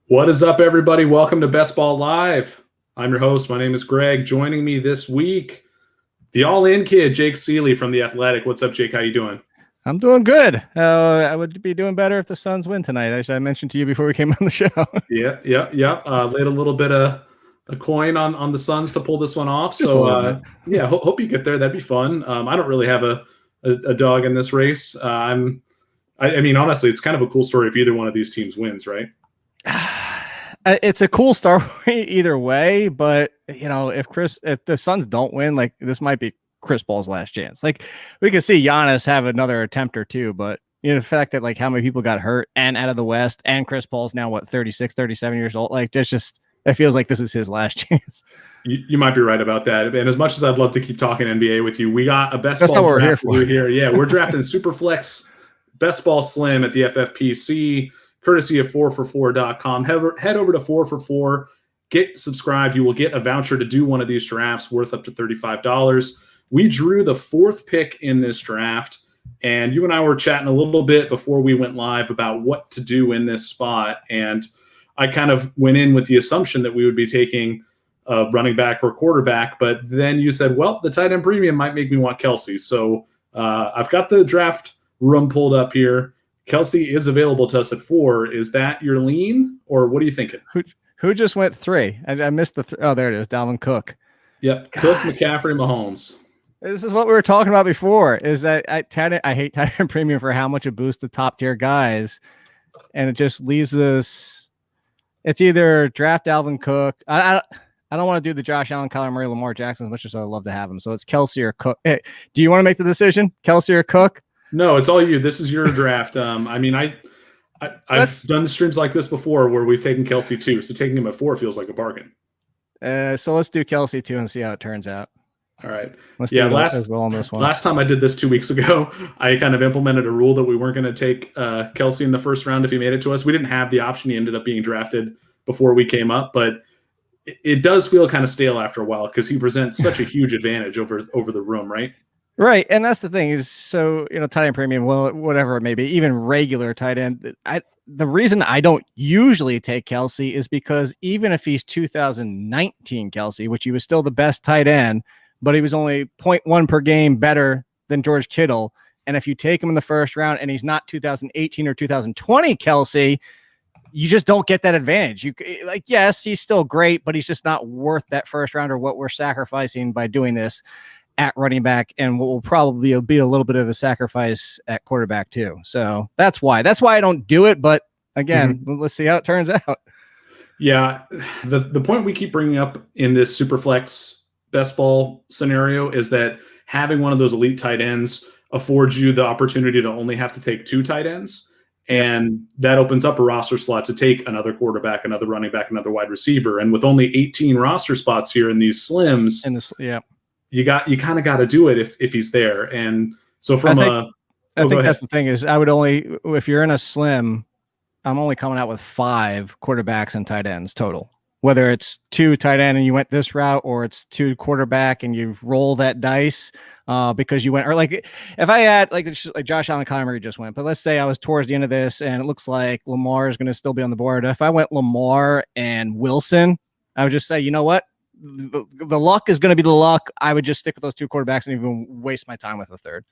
What is up, everybody? Welcome to Best Ball Live. I'm your host. My name is Greg. Joining me this week, the all-in kid, Jake Ciely from The Athletic. What's up, Jake? How you doing? I'm doing good. I would be doing better if the Suns win tonight, as I mentioned to you before we came on the show. Yeah. Laid a little bit of a coin on the Suns to pull this one off. Just a little bit. Hope you get there. That'd be fun. I don't really have a dog in this race. I mean, honestly, it's kind of a cool story if either one of these teams wins, right? It's a cool story either way, but if the Suns don't win, like this might be Chris Paul's last chance. Like we could see Giannis have another attempt or two, but the fact that like how many people got hurt and out of the West, and Chris Paul's now 36, 37 years old, like it feels like this is his last chance. You might be right about that. And as much as I'd love to keep talking NBA with you, we got a best ball draft here. Yeah, we're drafting Superflex best ball slim at the FFPC. Courtesy of 4for4.com. Head over to 4for4. Get subscribed. You will get a voucher to do one of these drafts worth up to $35. We drew the fourth pick in this draft, and you and I were chatting a little bit before we went live about what to do in this spot. And I kind of went in with the assumption that we would be taking a running back or quarterback, but then you said, well, the tight end premium might make me want Kelce. So I've got the draft room pulled up here. Kelce is available to us at 4. Is that your lean, or what are you thinking? Who just went 3? I missed the. Oh, there it is. Dalvin Cook. Yep. Cook, McCaffrey, Mahomes. This is what we were talking about before. Is that I hate tight end premium for how much it boosts the top tier guys, and it just leaves us. It's either draft Dalvin Cook. I don't want to do the Josh Allen, Kyler Murray, Lamar Jackson as much as I would love to have him. So it's Kelce or Cook. Hey, do you want to make the decision, Kelce or Cook? No, it's all you. This is your draft. I mean, I've done streams like this before where we've taken Kelce too. So taking him at 4 feels like a bargain. So let's do Kelce too and see how it turns out. All right. Let's do as well on this one. Last time I did this 2 weeks ago, I kind of implemented a rule that we weren't going to take Kelce in the first round if he made it to us. We didn't have the option. He ended up being drafted before we came up, but it does feel kind of stale after a while because he presents such a huge advantage over the room, right? Right. And that's the thing is, so, tight end premium, well, whatever it may be, even regular tight end. The reason I don't usually take Kelce is because even if he's 2019 Kelce, which he was still the best tight end, but he was only 0.1 per game better than George Kittle. And if you take him in the first round and he's not 2018 or 2020 Kelce, you just don't get that advantage. Yes, he's still great, but he's just not worth that first round or what we're sacrificing by doing this at running back, and what will probably be a little bit of a sacrifice at quarterback too. So that's why I don't do it. But again, let's see how it turns out. Yeah. The point we keep bringing up in this Superflex best ball scenario is that having one of those elite tight ends affords you the opportunity to only have to take 2 tight ends. And that opens up a roster slot to take another quarterback, another running back, another wide receiver. And with only 18 roster spots here in these slims, you kind of got to do it if he's there. And so I think that's the thing is I would only, if you're in a slim, I'm only coming out with 5 quarterbacks and tight ends total, whether it's 2 tight end and you went this route, or it's 2 quarterback and you roll that dice because you went, or like if I had like Josh Allen, Kyler Murray just went, but let's say I was towards the end of this and it looks like Lamar is going to still be on the board. If I went Lamar and Wilson, I would just say, you know what? The luck is going to be the luck. I would just stick with those 2 quarterbacks and even waste my time with a third.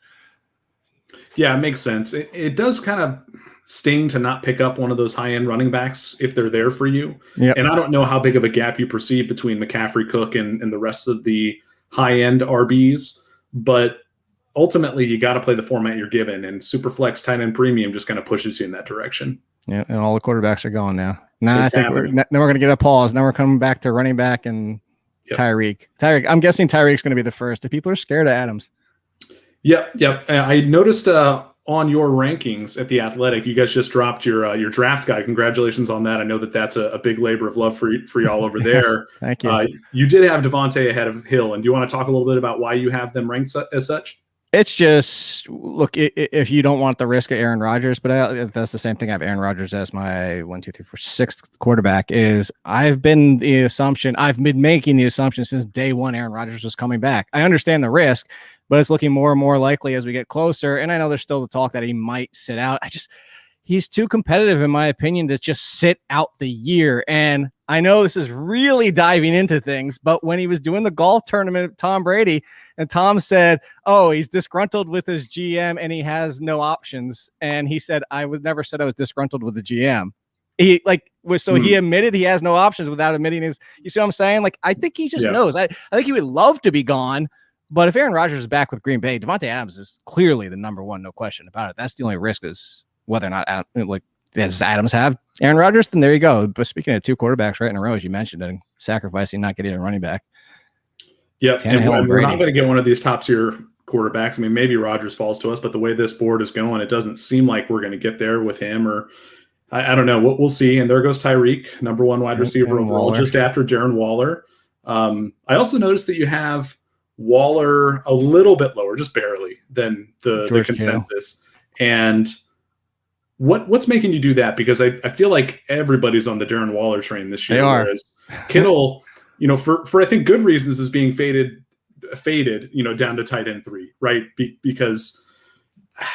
Yeah, it makes sense. It does kind of sting to not pick up one of those high-end running backs if they're there for you. Yep. And I don't know how big of a gap you perceive between McCaffrey, Cook, and the rest of the high-end RBs, but ultimately you got to play the format you're given, and Superflex tight end premium just kind of pushes you in that direction. Yeah, and all the quarterbacks are going now. I think we're going to get a pause. Now we're coming back to running back and Tyreek. I'm guessing Tyreek's going to be the first. If people are scared of Adams. Yep. I noticed on your rankings at The Athletic, you guys just dropped your draft guide. Congratulations on that. I know that's a big labor of love for y'all over there. Yes, thank you. You did have Davonte ahead of Hill, and do you want to talk a little bit about why you have them ranked as such? It's just, look, if you don't want the risk of Aaron Rodgers, but that's the same thing. I have Aaron Rodgers as my 6th quarterback. I've been making the assumption since day one Aaron Rodgers was coming back. I understand the risk, but it's looking more and more likely as we get closer. And I know there's still the talk that he might sit out. he's too competitive, in my opinion, to just sit out the year. And I know this is really diving into things, but when he was doing the golf tournament with Tom Brady, and Tom said, oh, he's disgruntled with his GM and he has no options. And he said, I would never said I was disgruntled with the GM. He he admitted he has no options without admitting his, you see what I'm saying? Like, I think he just knows. I think he would love to be gone, but if Aaron Rodgers is back with Green Bay, Davonte Adams is clearly the number one, no question about it. That's the only risk, is whether or not, does Adams have Aaron Rodgers? Then there you go. But speaking of two quarterbacks right in a row, as you mentioned, and sacrificing not getting a running back. Yeah, and we're not going to get one of these top tier quarterbacks. I mean, maybe Rodgers falls to us, but the way this board is going, it doesn't seem like we're going to get there with him, or I don't know. We'll see. And there goes Tyreek, number one wide receiver overall, just after Darren Waller. I also noticed that you have Waller a little bit lower, just barely, than the consensus. And what's making you do that? Because I feel like everybody's on the Darren Waller train this year. They are. Whereas Kittle, for I think good reasons, is being faded, down to tight end 3, right? Because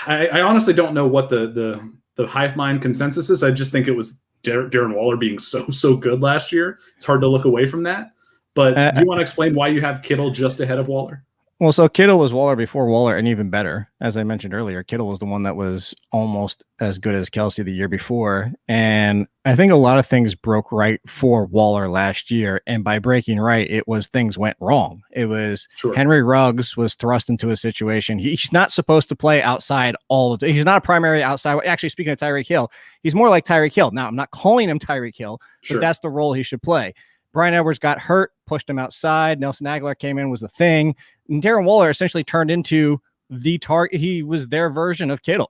I honestly don't know what the hive mind consensus is. I just think it was Darren Waller being so good last year. It's hard to look away from that. But do you want to explain why you have Kittle just ahead of Waller? Well, so Kittle was Waller before Waller, and even better. As I mentioned earlier, Kittle was the one that was almost as good as Kelce the year before. And I think a lot of things broke right for Waller last year. And by breaking right, it was things went wrong. It was Henry Ruggs was thrust into a situation. He's not supposed to play outside all of the time. He's not a primary outside. Actually, speaking of Tyreek Hill, he's more like Tyreek Hill. Now, I'm not calling him Tyreek Hill, but that's the role he should play. Brian Edwards got hurt, pushed him outside. Nelson Aguilar came in, was the thing. And Darren Waller essentially turned into the target. He was their version of Kittle.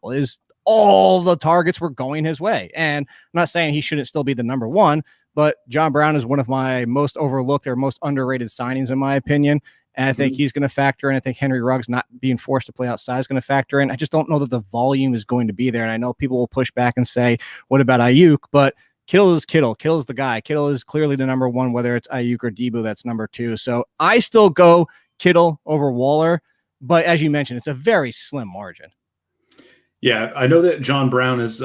All the targets were going his way. And I'm not saying he shouldn't still be the number one, but John Brown is one of my most overlooked or most underrated signings, in my opinion. And I think he's going to factor in. I think Henry Ruggs not being forced to play outside is going to factor in. I just don't know that the volume is going to be there. And I know people will push back and say, what about Ayuk? But Kittle is Kittle. Kittle is the guy. Kittle is clearly the number one, whether it's Ayuk or Debo, that's number two. So I still go Kittle over Waller, but as you mentioned, it's a very slim margin. Yeah, I know that John Brown is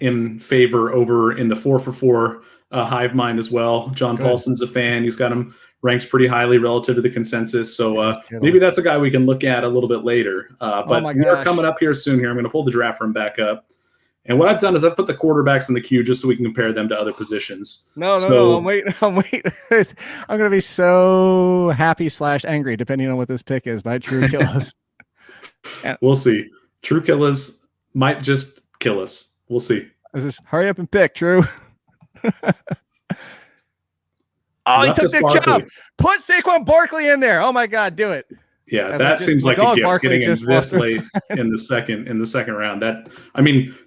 in favor over in the 4-for-4 hive mind as well. John Paulson's a fan. He's got him ranked pretty highly relative to the consensus. So maybe that's a guy we can look at a little bit later. But we are coming up here soon here. I'm going to pull the draft room back up. And what I've done is I've put the quarterbacks in the queue just so we can compare them to other positions. No, I'm waiting. I'm going to be so happy / angry, depending on what this pick is, by True Killers. We'll see. True Killers might just kill us. We'll see. Just hurry up and pick, True. He took Nick Chubb. Put Saquon Barkley in there. Oh my God, do it. Yeah, that seems like a gift, getting him this late in the second round.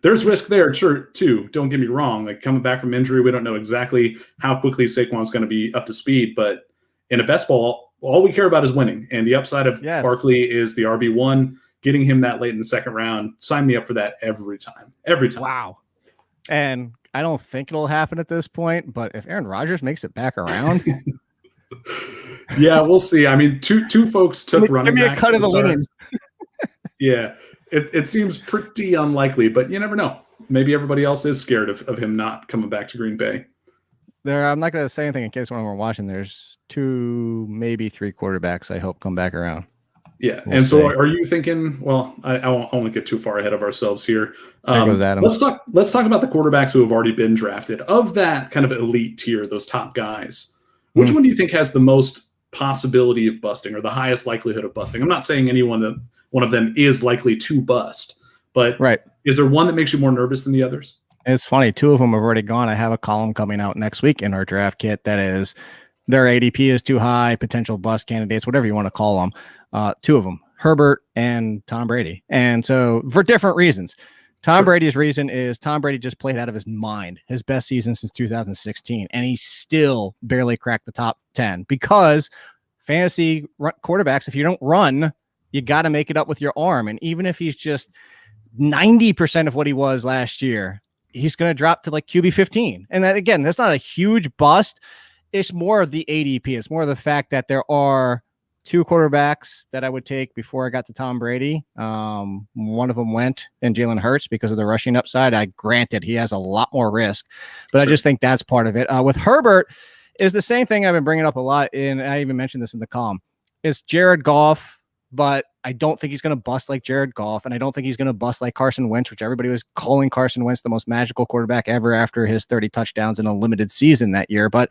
There's risk there, sure, too. Don't get me wrong. Like, coming back from injury, we don't know exactly how quickly Saquon's going to be up to speed. But in a best ball, all we care about is winning. And the upside of Barkley is the RB1. Getting him that late in the second round, sign me up for that every time. Every time. Wow. And I don't think it'll happen at this point, but if Aaron Rodgers makes it back around... Yeah, we'll see. I mean, two folks took running backs. Give me a cut of the winnings. Yeah, it seems pretty unlikely, but you never know. Maybe everybody else is scared of him not coming back to Green Bay. I'm not going to say anything in case when we're watching. There's 2, maybe 3 quarterbacks I hope come back around. Yeah, we'll see. So are you thinking? Well, I won't get too far ahead of ourselves here. There goes Adams. Let's talk about the quarterbacks who have already been drafted. Of that kind of elite tier, those top guys, which one do you think has the most possibility of busting, or the highest likelihood of busting? I'm not saying one of them is likely to bust, but is there one that makes you more nervous than the others? It's funny, 2 of them have already gone. I have a column coming out next week in our draft kit that is their ADP is too high, potential bust candidates, whatever you want to call them. 2 of them, Herbert and Tom Brady. And so for different reasons. Tom Brady's reason is Tom Brady just played out of his mind, his best season since 2016, and he still barely cracked the top 10 because fantasy quarterbacks, if you don't run, you got to make it up with your arm. And even if he's just 90% of what he was last year, he's going to drop to like QB 15. And that, again, that's not a huge bust. It's more of the ADP. It's more of the fact that there are two quarterbacks that I would take before I got to Tom Brady. One of them went in Jalen Hurts because of the rushing upside. Granted, he has a lot more risk, but sure. I just think that's part of it. With Herbert, is the same thing I've been bringing up a lot, and I even mentioned this in the column. It's Jared Goff, but I don't think he's going to bust like Jared Goff, and I don't think he's going to bust like Carson Wentz, which everybody was calling Carson Wentz the most magical quarterback ever after his 30 touchdowns in a limited season that year. But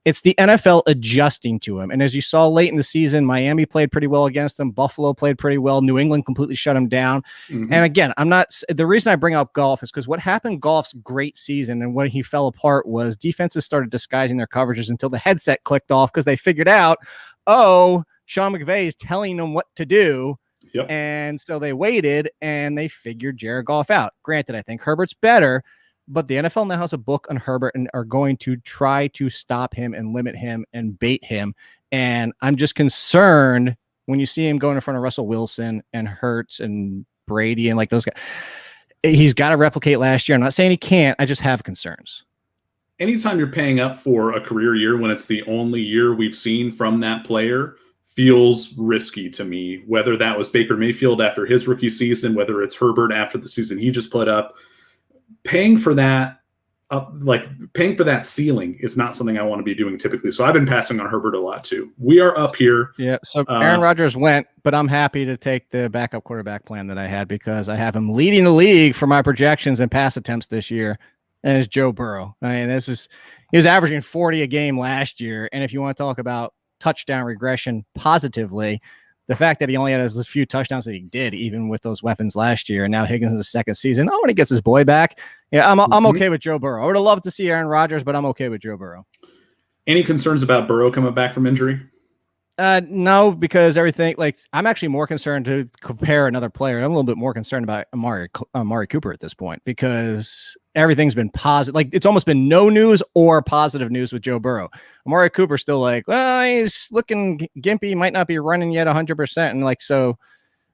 it's the NFL adjusting to him. And as you saw late in the season, Miami played pretty well against him. Buffalo played pretty well. New England completely shut him down. Mm-hmm. And again, the reason I bring up Goff is because what happened Goff's great season and when he fell apart was defenses started disguising their coverages until the headset clicked off because they figured out, Sean McVay is telling them what to do. Yep. And so they waited and they figured Jared Goff out. Granted, I think Herbert's better, but the NFL now has a book on Herbert and are going to try to stop him and limit him and bait him. And I'm just concerned when you see him going in front of Russell Wilson and Hurts and Brady and like those guys. He's got to replicate last year. I'm not saying he can't. I just have concerns. Anytime you're paying up for a career year when it's the only year we've seen from that player feels risky to me, whether that was Baker Mayfield after his rookie season, whether it's Herbert after the season he just put up. Paying for that ceiling is not something I want to be doing typically. So I've been passing on Herbert a lot too. We are up here. Yeah. So Aaron Rodgers went, but I'm happy to take the backup quarterback plan that I had because I have him leading the league for my projections and pass attempts this year. And it's Joe Burrow. I mean, he was averaging 40 a game last year. And if you want to talk about touchdown regression positively, the fact that he only had as few touchdowns that he did, even with those weapons last year, and now Higgins in the second season. When he gets his boy back, I'm okay with Joe Burrow. I would have loved to see Aaron Rodgers, but I'm okay with Joe Burrow. Any concerns about Burrow coming back from injury? No, because everything I'm actually more concerned to compare another player. I'm a little bit more concerned about Amari Cooper at this point because everything's been positive. It's almost been no news or positive news with Joe Burrow. Amari Cooper's still he's looking gimpy, might not be running yet 100%. And so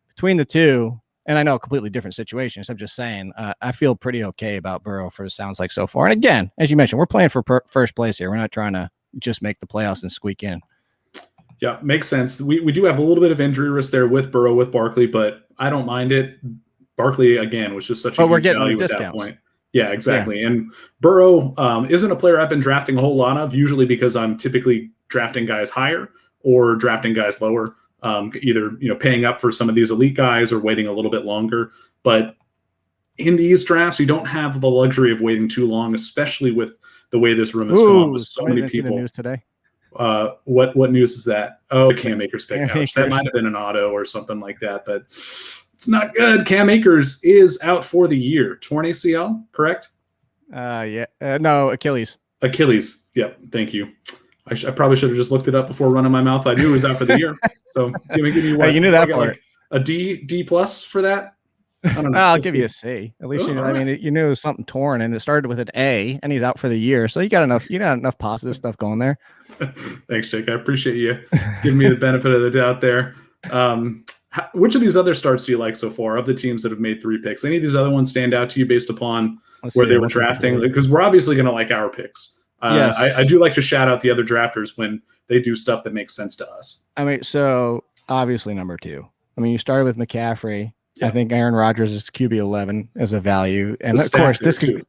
between the two, and I know completely different situations. I'm just saying, I feel pretty okay about Burrow for it sounds like so far. And again, as you mentioned, we're playing for first place here. We're not trying to just make the playoffs and squeak in. Yeah, makes sense. We do have a little bit of injury risk there with Burrow, with Barkley, but I don't mind it. Barkley, again, was just such a huge value at that point. Yeah, exactly. Yeah. And Burrow isn't a player I've been drafting a whole lot of, usually because I'm typically drafting guys higher or drafting guys lower, either paying up for some of these elite guys or waiting a little bit longer. But in these drafts, you don't have the luxury of waiting too long, especially with the way this room has gone with so many people. The news today. What news is that? Oh, Cam Akers pick out. That might have been an auto or something like that, but it's not good. Cam Akers is out for the year. Torn ACL, correct? No, Achilles. Achilles. Yep. Thank you. I probably should have just looked it up before running my mouth. I knew he was out for the year. So give me what? You knew that part. A D plus for that? I don't know. I'll give you a C. At least you knew it was something torn, and it started with an A, and he's out for the year. So you got enough positive stuff going there. Thanks, Jake. I appreciate you giving me the benefit of the doubt there. Which of these other starts do you like so far of the teams that have made 3 picks? Any of these other ones stand out to you based upon where they were drafting? Because we're obviously going to like our picks. Yes. I do like to shout out the other drafters when they do stuff that makes sense to us. I mean, so obviously number 2. I mean, you started with McCaffrey. Yeah. I think Aaron Rodgers is QB 11 as a value, and of course, that's where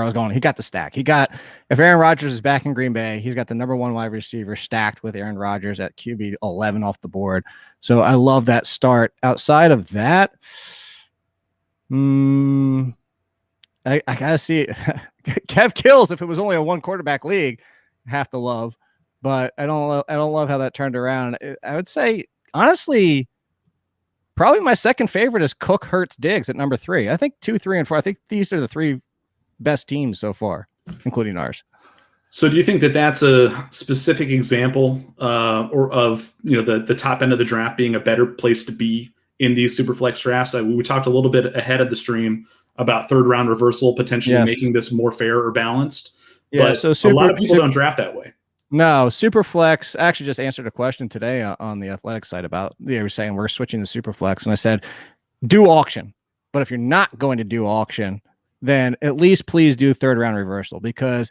I was going. He got the stack. If Aaron Rodgers is back in Green Bay, he's got the number 1 wide receiver stacked with Aaron Rodgers at QB 11 off the board. So I love that start. Outside of that, I gotta see Kev Kills. If it was only a 1 quarterback league, have to love, but I don't love how that turned around. I would say honestly. Probably my second favorite is Cook, Hurts, Diggs at number 3. I think 2, 3, and 4. I think these are the 3 best teams so far, including ours. So do you think that that's a specific example or of the top end of the draft being a better place to be in these Superflex drafts? We talked a little bit ahead of the stream about 3rd round reversal, potentially making this more fair or balanced. Yeah, but so a lot of people don't draft that way. No, Superflex. I actually just answered a question today on the Athletic site about they were saying we're switching to Superflex, and I said do auction. But if you're not going to do auction, then at least please do 3rd round reversal, because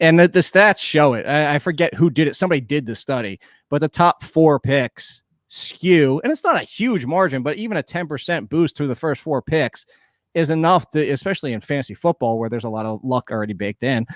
And the stats show it. I forget who did it. Somebody did the study, but the top 4 picks skew, and it's not a huge margin, but even a 10% boost through the first 4 picks is enough to, especially in fantasy football where there's a lot of luck already baked in,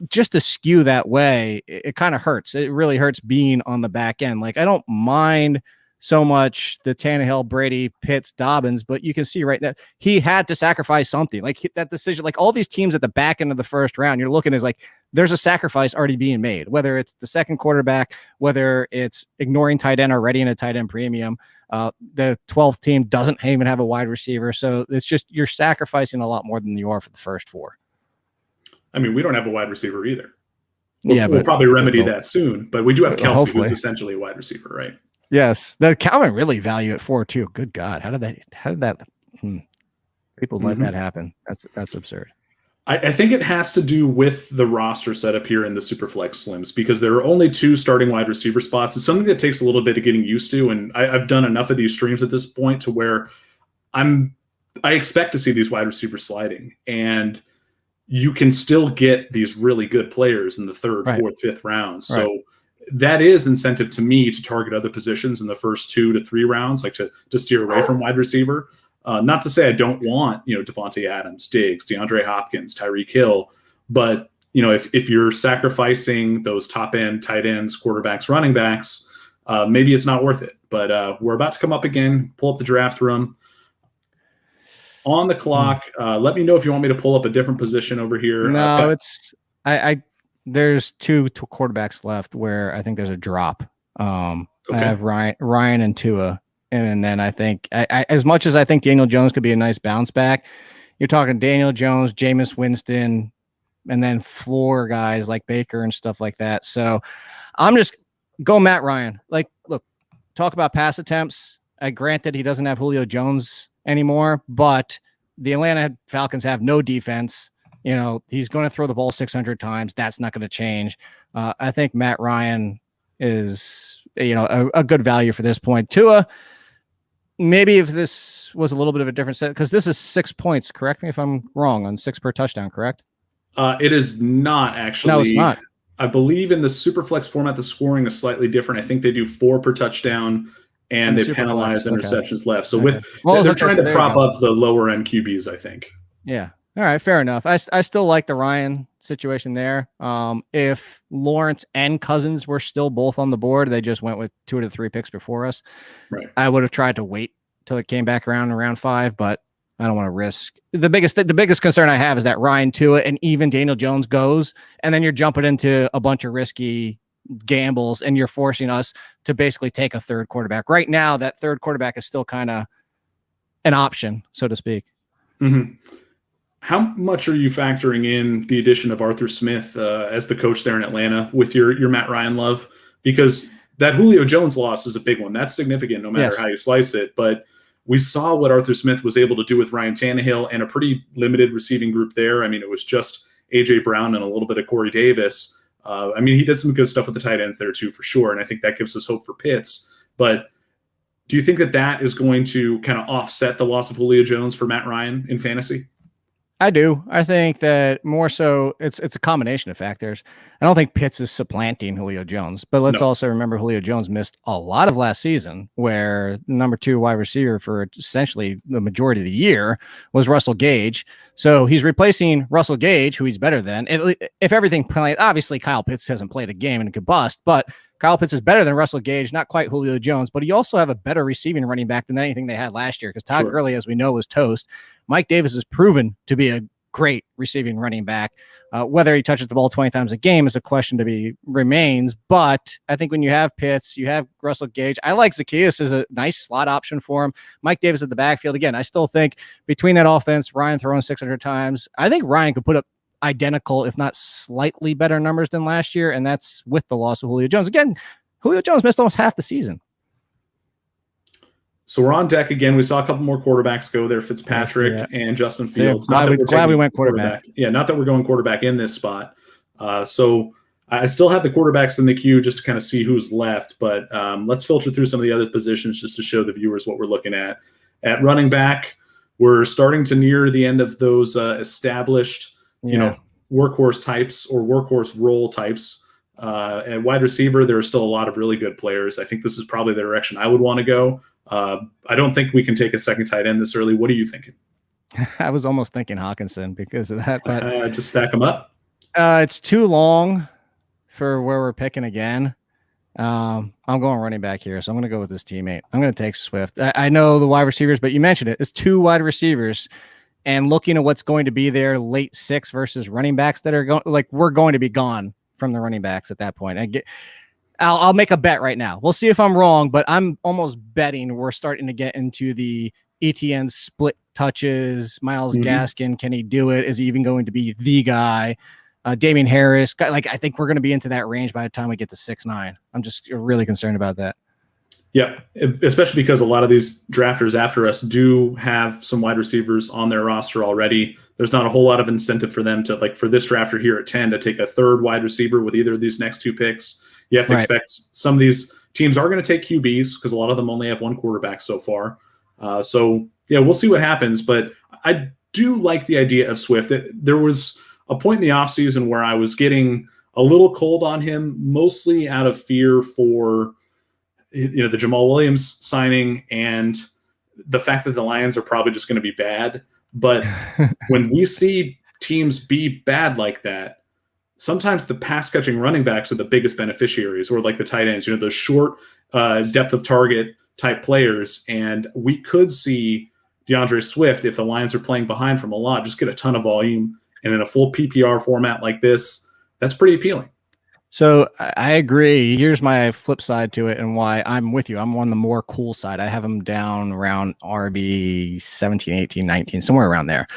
just to skew that way. It kind of hurts. It really hurts being on the back end. Like, I don't mind so much the Tannehill, Brady, Pitts, Dobbins, but you can see right that he had to sacrifice something. Like that decision, like all these teams at the back end of the first round, you're looking as like there's a sacrifice already being made, whether it's the second quarterback, whether it's ignoring tight end already in a tight end premium. The 12th team doesn't even have a wide receiver. So it's just, you're sacrificing a lot more than you are for the first 4. I mean, we don't have a wide receiver either. We'll probably remedy that soon, but we do have Kelce, hopefully, who's essentially a wide receiver, right? Yes, the Calvin really value at 4 too. Good God, how did that? People let that happen? That's absurd. I think it has to do with the roster setup here in the Superflex Slims, because there are only 2 starting wide receiver spots. It's something that takes a little bit of getting used to, and I've done enough of these streams at this point to where I expect to see these wide receivers sliding, and you can still get these really good players in the 3rd, 4th, 5th rounds. So that is incentive to me to target other positions in the first 2 to 3 rounds, like to steer away from wide receiver. Not to say I don't want, Davonte Adams, Diggs, DeAndre Hopkins, Tyreek Hill, but if you're sacrificing those top end tight ends, quarterbacks, running backs, maybe it's not worth it. But we're about to come up again. Pull up the draft room. On the clock, let me know if you want me to pull up a different position over here. No, there's two quarterbacks left where I think there's a drop. I have Ryan and Tua, and then I think as much as I think Daniel Jones could be a nice bounce back, you're talking Daniel Jones, Jameis Winston, and then floor guys like Baker and stuff like that. So I'm just go Matt Ryan. Like, look, talk about pass attempts. Granted, he doesn't have Julio Jones anymore, but the Atlanta Falcons have no defense. He's going to throw the ball 600 times. That's not going to change. I think Matt Ryan is, a good value for this point. Tua, maybe if this was a little bit of a different set, because this is 6 points. Correct me if I'm wrong, on 6 per touchdown, correct? It is not actually. No, it's not. I believe in the Superflex format, the scoring is slightly different. I think they do 4 per touchdown, and they penalize interceptions left. So they're trying to prop up the lower end QBs, I think. Yeah. All right. Fair enough. I still like the Ryan situation there. If Lawrence and Cousins were still both on the board, they just went with 2 to 3 picks before us. Right. I would have tried to wait till it came back around in round 5, but I don't want to risk. The biggest concern I have is that Ryan, Tua, and even Daniel Jones goes, and then you're jumping into a bunch of risky gambles, and you're forcing us to basically take a 3rd quarterback. Right now, that 3rd quarterback is still kind of an option, so to speak. Mm-hmm. How much are you factoring in the addition of Arthur Smith as the coach there in Atlanta with your Matt Ryan love? Because that Julio Jones loss is a big one. That's significant no matter how you slice it. But we saw what Arthur Smith was able to do with Ryan Tannehill and a pretty limited receiving group there. I mean, it was just A.J. Brown and a little bit of Corey Davis. He did some good stuff with the tight ends there too, for sure. And I think that gives us hope for Pitts. But do you think that is going to kind of offset the loss of Julio Jones for Matt Ryan in fantasy? I do. I think that more so it's a combination of factors. I don't think Pitts is supplanting Julio Jones, but let's also remember Julio Jones missed a lot of last season, where number 2 wide receiver for essentially the majority of the year was Russell Gage. So he's replacing Russell Gage, who he's better than. If everything plays, obviously Kyle Pitts hasn't played a game and could bust, but Kyle Pitts is better than Russell Gage, not quite Julio Jones, but you also have a better receiving running back than anything they had last year, because Todd Gurley, as we know, was toast. Mike Davis has proven to be a great receiving running back. Whether he touches the ball 20 times a game is a question to remains. But I think when you have Pitts, you have Russell Gage. I like Zacchaeus as a nice slot option for him. Mike Davis at the backfield. Again, I still think between that offense, Ryan throwing 600 times, I think Ryan could put up identical, if not slightly better numbers than last year. And that's with the loss of Julio Jones. Again, Julio Jones missed almost half the season. So we're on deck again. We saw a couple more quarterbacks go there, Fitzpatrick and Justin Fields. Glad we went quarterback. Yeah, not that we're going quarterback in this spot. So I still have the quarterbacks in the queue just to kind of see who's left. But let's filter through some of the other positions just to show the viewers what we're looking at. At running back, we're starting to near the end of those established, workhorse types or workhorse role types. And wide receiver, there are still a lot of really good players. I think this is probably the direction I would want to go. I don't think we can take a second tight end this early. What are you thinking? I was almost thinking Hawkinson because of that, but just stack them up. It's too long for where we're picking again. I'm going running back here, so I'm going to go with this teammate. I'm going to take Swift. I know the wide receivers, but you mentioned it. It's 2 wide receivers, and looking at what's going to be there late 6 versus running backs that are going, like, we're going to be gone from the running backs at that point. I'll make a bet right now. We'll see if I'm wrong, but I'm almost betting we're starting to get into the ETN split touches. Myles Gaskin, can he do it? Is he even going to be the guy? Damian Harris, I think we're going to be into that range by the time we get to 6'9". I'm just really concerned about that. Yeah, especially because a lot of these drafters after us do have some wide receivers on their roster already. There's not a whole lot of incentive for them to, like, for this drafter here at 10 to take a third wide receiver with either of these next 2 picks. You have to expect some of these teams are going to take QBs because a lot of them only have 1 quarterback so far. So, yeah, we'll see what happens. But I do like the idea of Swift. There was a point in the offseason where I was getting a little cold on him, mostly out of fear for the Jamal Williams signing and the fact that the Lions are probably just going to be bad. But when we see teams be bad like that, sometimes the pass-catching running backs are the biggest beneficiaries, or like the tight ends, the short depth of target type players. And we could see DeAndre Swift, if the Lions are playing behind from a lot, just get a ton of volume. And in a full PPR format like this, that's pretty appealing. So I agree. Here's my flip side to it and why I'm with you. I'm on the more cool side. I have him down around RB 17, 18, 19, somewhere around there.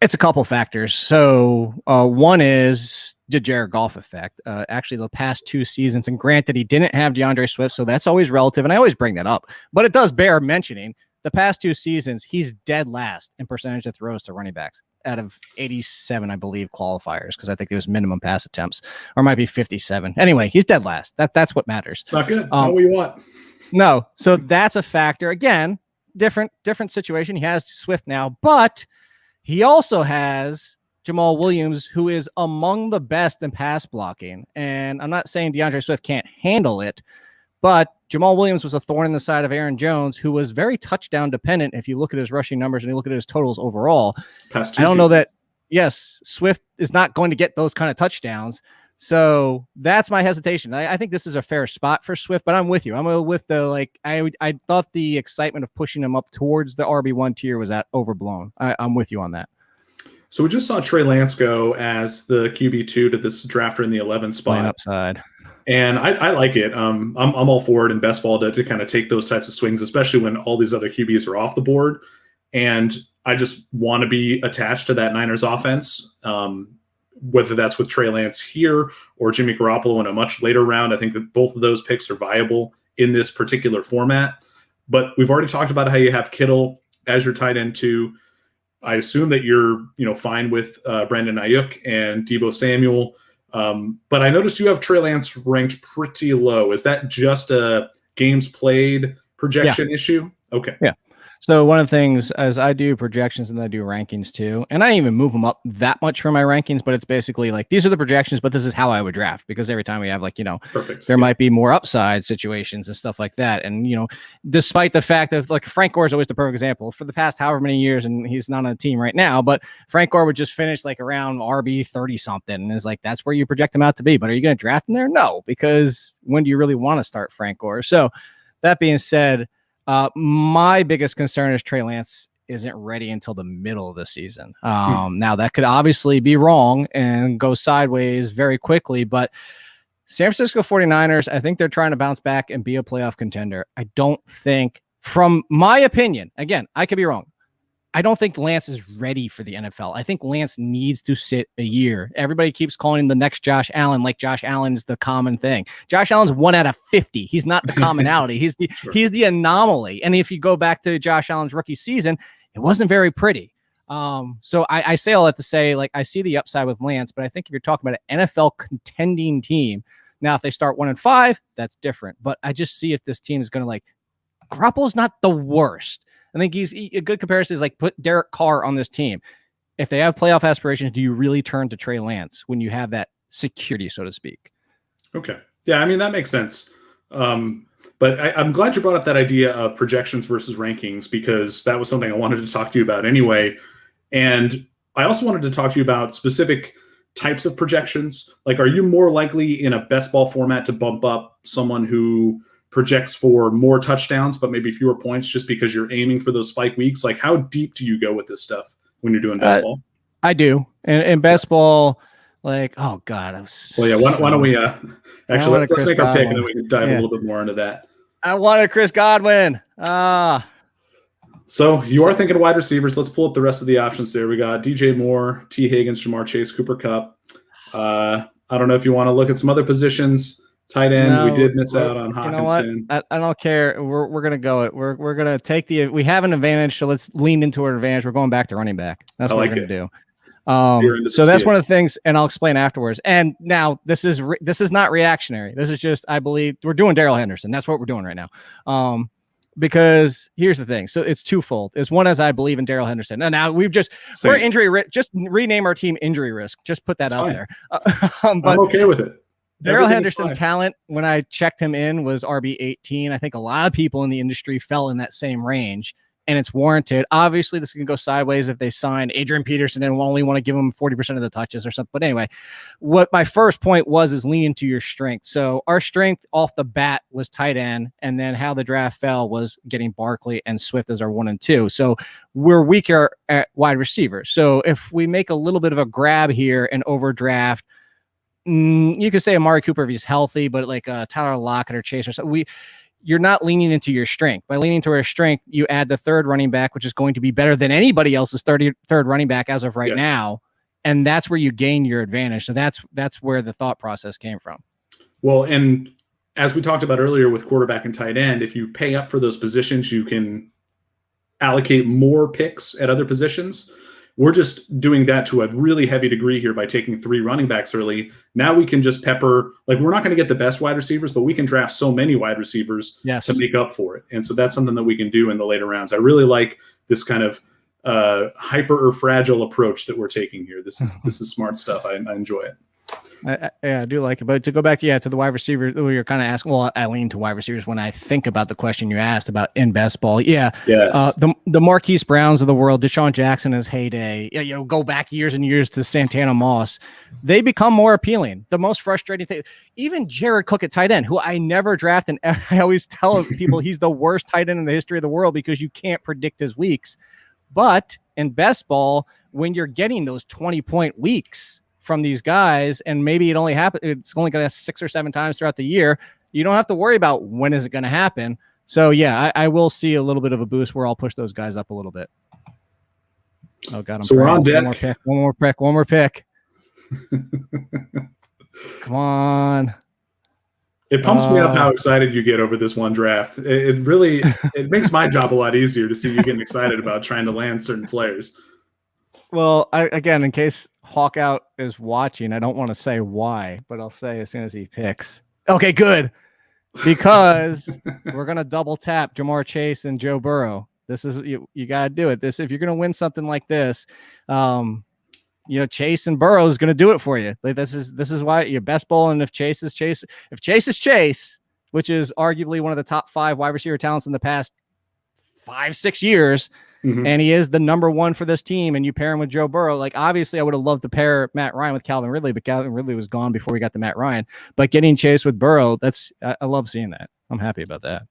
It's a couple factors. So one is the Jared Goff effect. Actually, the past 2 seasons, and granted, he didn't have DeAndre Swift, so that's always relative, and I always bring that up. But it does bear mentioning the past 2 seasons, he's dead last in percentage of throws to running backs out of 87, I believe, qualifiers, because I think it was minimum pass attempts, or it might be 57. Anyway, he's dead last. That's what matters. It's not good. Not what you want. No, so that's a factor. Again, different situation. He has Swift now, but he also has Jamal Williams, who is among the best in pass blocking. And I'm not saying DeAndre Swift can't handle it, but Jamal Williams was a thorn in the side of Aaron Jones, who was very touchdown dependent. If you look at his rushing numbers and you look at his totals overall, I don't know that. Yes, Swift is not going to get those kind of touchdowns. So that's my hesitation. I think this is a fair spot for Swift, but I'm with you. I'm with the, I thought the excitement of pushing him up towards the RB1 tier was overblown. I'm with you on that. So we just saw Trey Lance go as the QB2 to this drafter in the 11th spot. Playing upside. And I like it. I'm all for it in best ball to kind of take those types of swings, especially when all these other QBs are off the board. And I just want to be attached to that Niners offense, whether that's with Trey Lance here or Jimmy Garoppolo in a much later round. I think that both of those picks are viable in this particular format. But we've already talked about how you have Kittle as your tight end too. I assume that you're fine with Brandon Ayuk and Deebo Samuel. But I noticed you have Trey Lance ranked pretty low. Is that just a games played projection issue? Okay. Yeah. So one of the things is I do projections and I do rankings too. And I don't even move them up that much for my rankings, but it's basically like, these are the projections, but this is how I would draft, because every time we have Perfect. There might be more upside situations and stuff like that. And, despite the fact that Frank Gore is always the perfect example for the past however many years, and he's not on the team right now, but Frank Gore would just finish around RB 30 something. And it's that's where you project him out to be. But are you going to draft him there? No, because when do you really want to start Frank Gore? So that being said, my biggest concern is Trey Lance isn't ready until the middle of the season. Now that could obviously be wrong and go sideways very quickly, but San Francisco 49ers, I think they're trying to bounce back and be a playoff contender. I don't think, from my opinion, again, I could be wrong, I don't think Lance is ready for the NFL. I think Lance needs to sit a year. Everybody keeps calling him the next Josh Allen, like Josh Allen's the common thing. Josh Allen's 1 out of 50. He's not the commonality. He's the anomaly. And if you go back to Josh Allen's rookie season, it wasn't very pretty. So I say all that to say, I see the upside with Lance, but I think if you're talking about an NFL contending team, now if they start 1-5, that's different. But I just see if this team is going to Garoppolo's not the worst. I think he's a good comparison is put Derek Carr on this team. if they have playoff aspirations, do you really turn to Trey Lance when you have that security, so to speak? Okay. Yeah, I mean, that makes sense. But I'm glad you brought up that idea of projections versus rankings, because that was something I wanted to talk to you about anyway. And I also wanted to talk to you about specific types of projections. Like, are you more likely in a best ball format to bump up someone who projects for more touchdowns but maybe fewer points just because you're aiming for those spike weeks? Like, how deep do you go with this stuff when you're doing best ball? I do. And best ball, like, oh God. Well, yeah, why don't we actually let's make our pick and then we can dive a little bit more into that. I wanted Chris Godwin. So you are thinking wide receivers. Let's pull up the rest of the options there. We got DJ Moore, T. Higgins, Jamar Chase, Cooper Kupp. I don't know if you want to look at some other positions. Tight end, we did miss out on Hawkinson. You know what? I don't care. We're gonna go it. We're gonna take we have an advantage, so let's lean into our advantage. We're going back to running back. That's what we're gonna do. So that's one of the things, and I'll explain afterwards. And now this is not reactionary. This is just, I believe we're doing Darrell Henderson. That's what we're doing right now. Because here's the thing. So it's twofold. It's one, as I believe in Darrell Henderson. And now we're injury risk. Just rename our team injury risk. Just put that out there. But I'm okay with it. Darrell Henderson talent, when I checked him in, was RB 18. I think a lot of people in the industry fell in that same range, and it's warranted. Obviously, this can go sideways if they sign Adrian Peterson and only want to give him 40% of the touches or something. But anyway, what my first point is lean into your strength. So our strength off the bat was tight end, and then how the draft fell was getting Barkley and Swift as our 1 and 2. So we're weaker at wide receiver. So if we make a little bit of a grab here and overdraft, you could say Amari Cooper if he's healthy, but like Tyler Lockett or Chase or something, you're not leaning into your strength. By leaning to our strength, you add the third running back, which is going to be better than anybody else's third running back as of right now. And that's where you gain your advantage. So that's where the thought process came from. Well, and as we talked about earlier with quarterback and tight end, if you pay up for those positions, you can allocate more picks at other positions. We're just doing that to a really heavy degree here by taking 3 running backs early. Now we can just pepper, like, we're not going to get the best wide receivers, but we can draft so many wide receivers to make up for it. And so that's something that we can do in the later rounds. I really like this kind of hyper or fragile approach that we're taking here. This is smart stuff. I enjoy it. I do like it. But to go back to the wide receiver, you're kind of asking, well, I lean to wide receivers when I think about the question you asked about in best ball. Yeah. Yes. The Marquise Browns of the world, Deshaun Jackson in his heyday, go back years and years to Santana Moss. They become more appealing. The most frustrating thing, even Jared Cook at tight end, who I never draft. And I always tell people he's the worst tight end in the history of the world because you can't predict his weeks. But in best ball, when you're getting those 20-point weeks from these guys, and maybe it's only going to 6 or 7 times throughout the year, you don't have to worry about when is it going to happen. So yeah, I will see a little bit of a boost where I'll push those guys up a little bit. Oh God, so we're on deck. One more pick. Come on. It pumps me up how excited you get over this one draft. It really makes my job a lot easier to see you getting excited about trying to land certain players. Well, again, in case Hawkout is watching, I don't want to say why, but I'll say as soon as he picks. Okay, good. Because we're going to double tap Jamar Chase and Joe Burrow. This is, you got to do it. If you're going to win something like this, Chase and Burrow is going to do it for you. Like, this is why your best ball. And if Chase is Chase, which is arguably one of the top 5 wide receiver talents in the past 5-6 years, and he is the number 1 for this team, and you pair him with Joe Burrow, like, obviously I would have loved to pair Matt Ryan with Calvin Ridley, but Calvin Ridley was gone before we got to Matt Ryan. But getting Chase with Burrow, I love seeing that. I'm happy about that.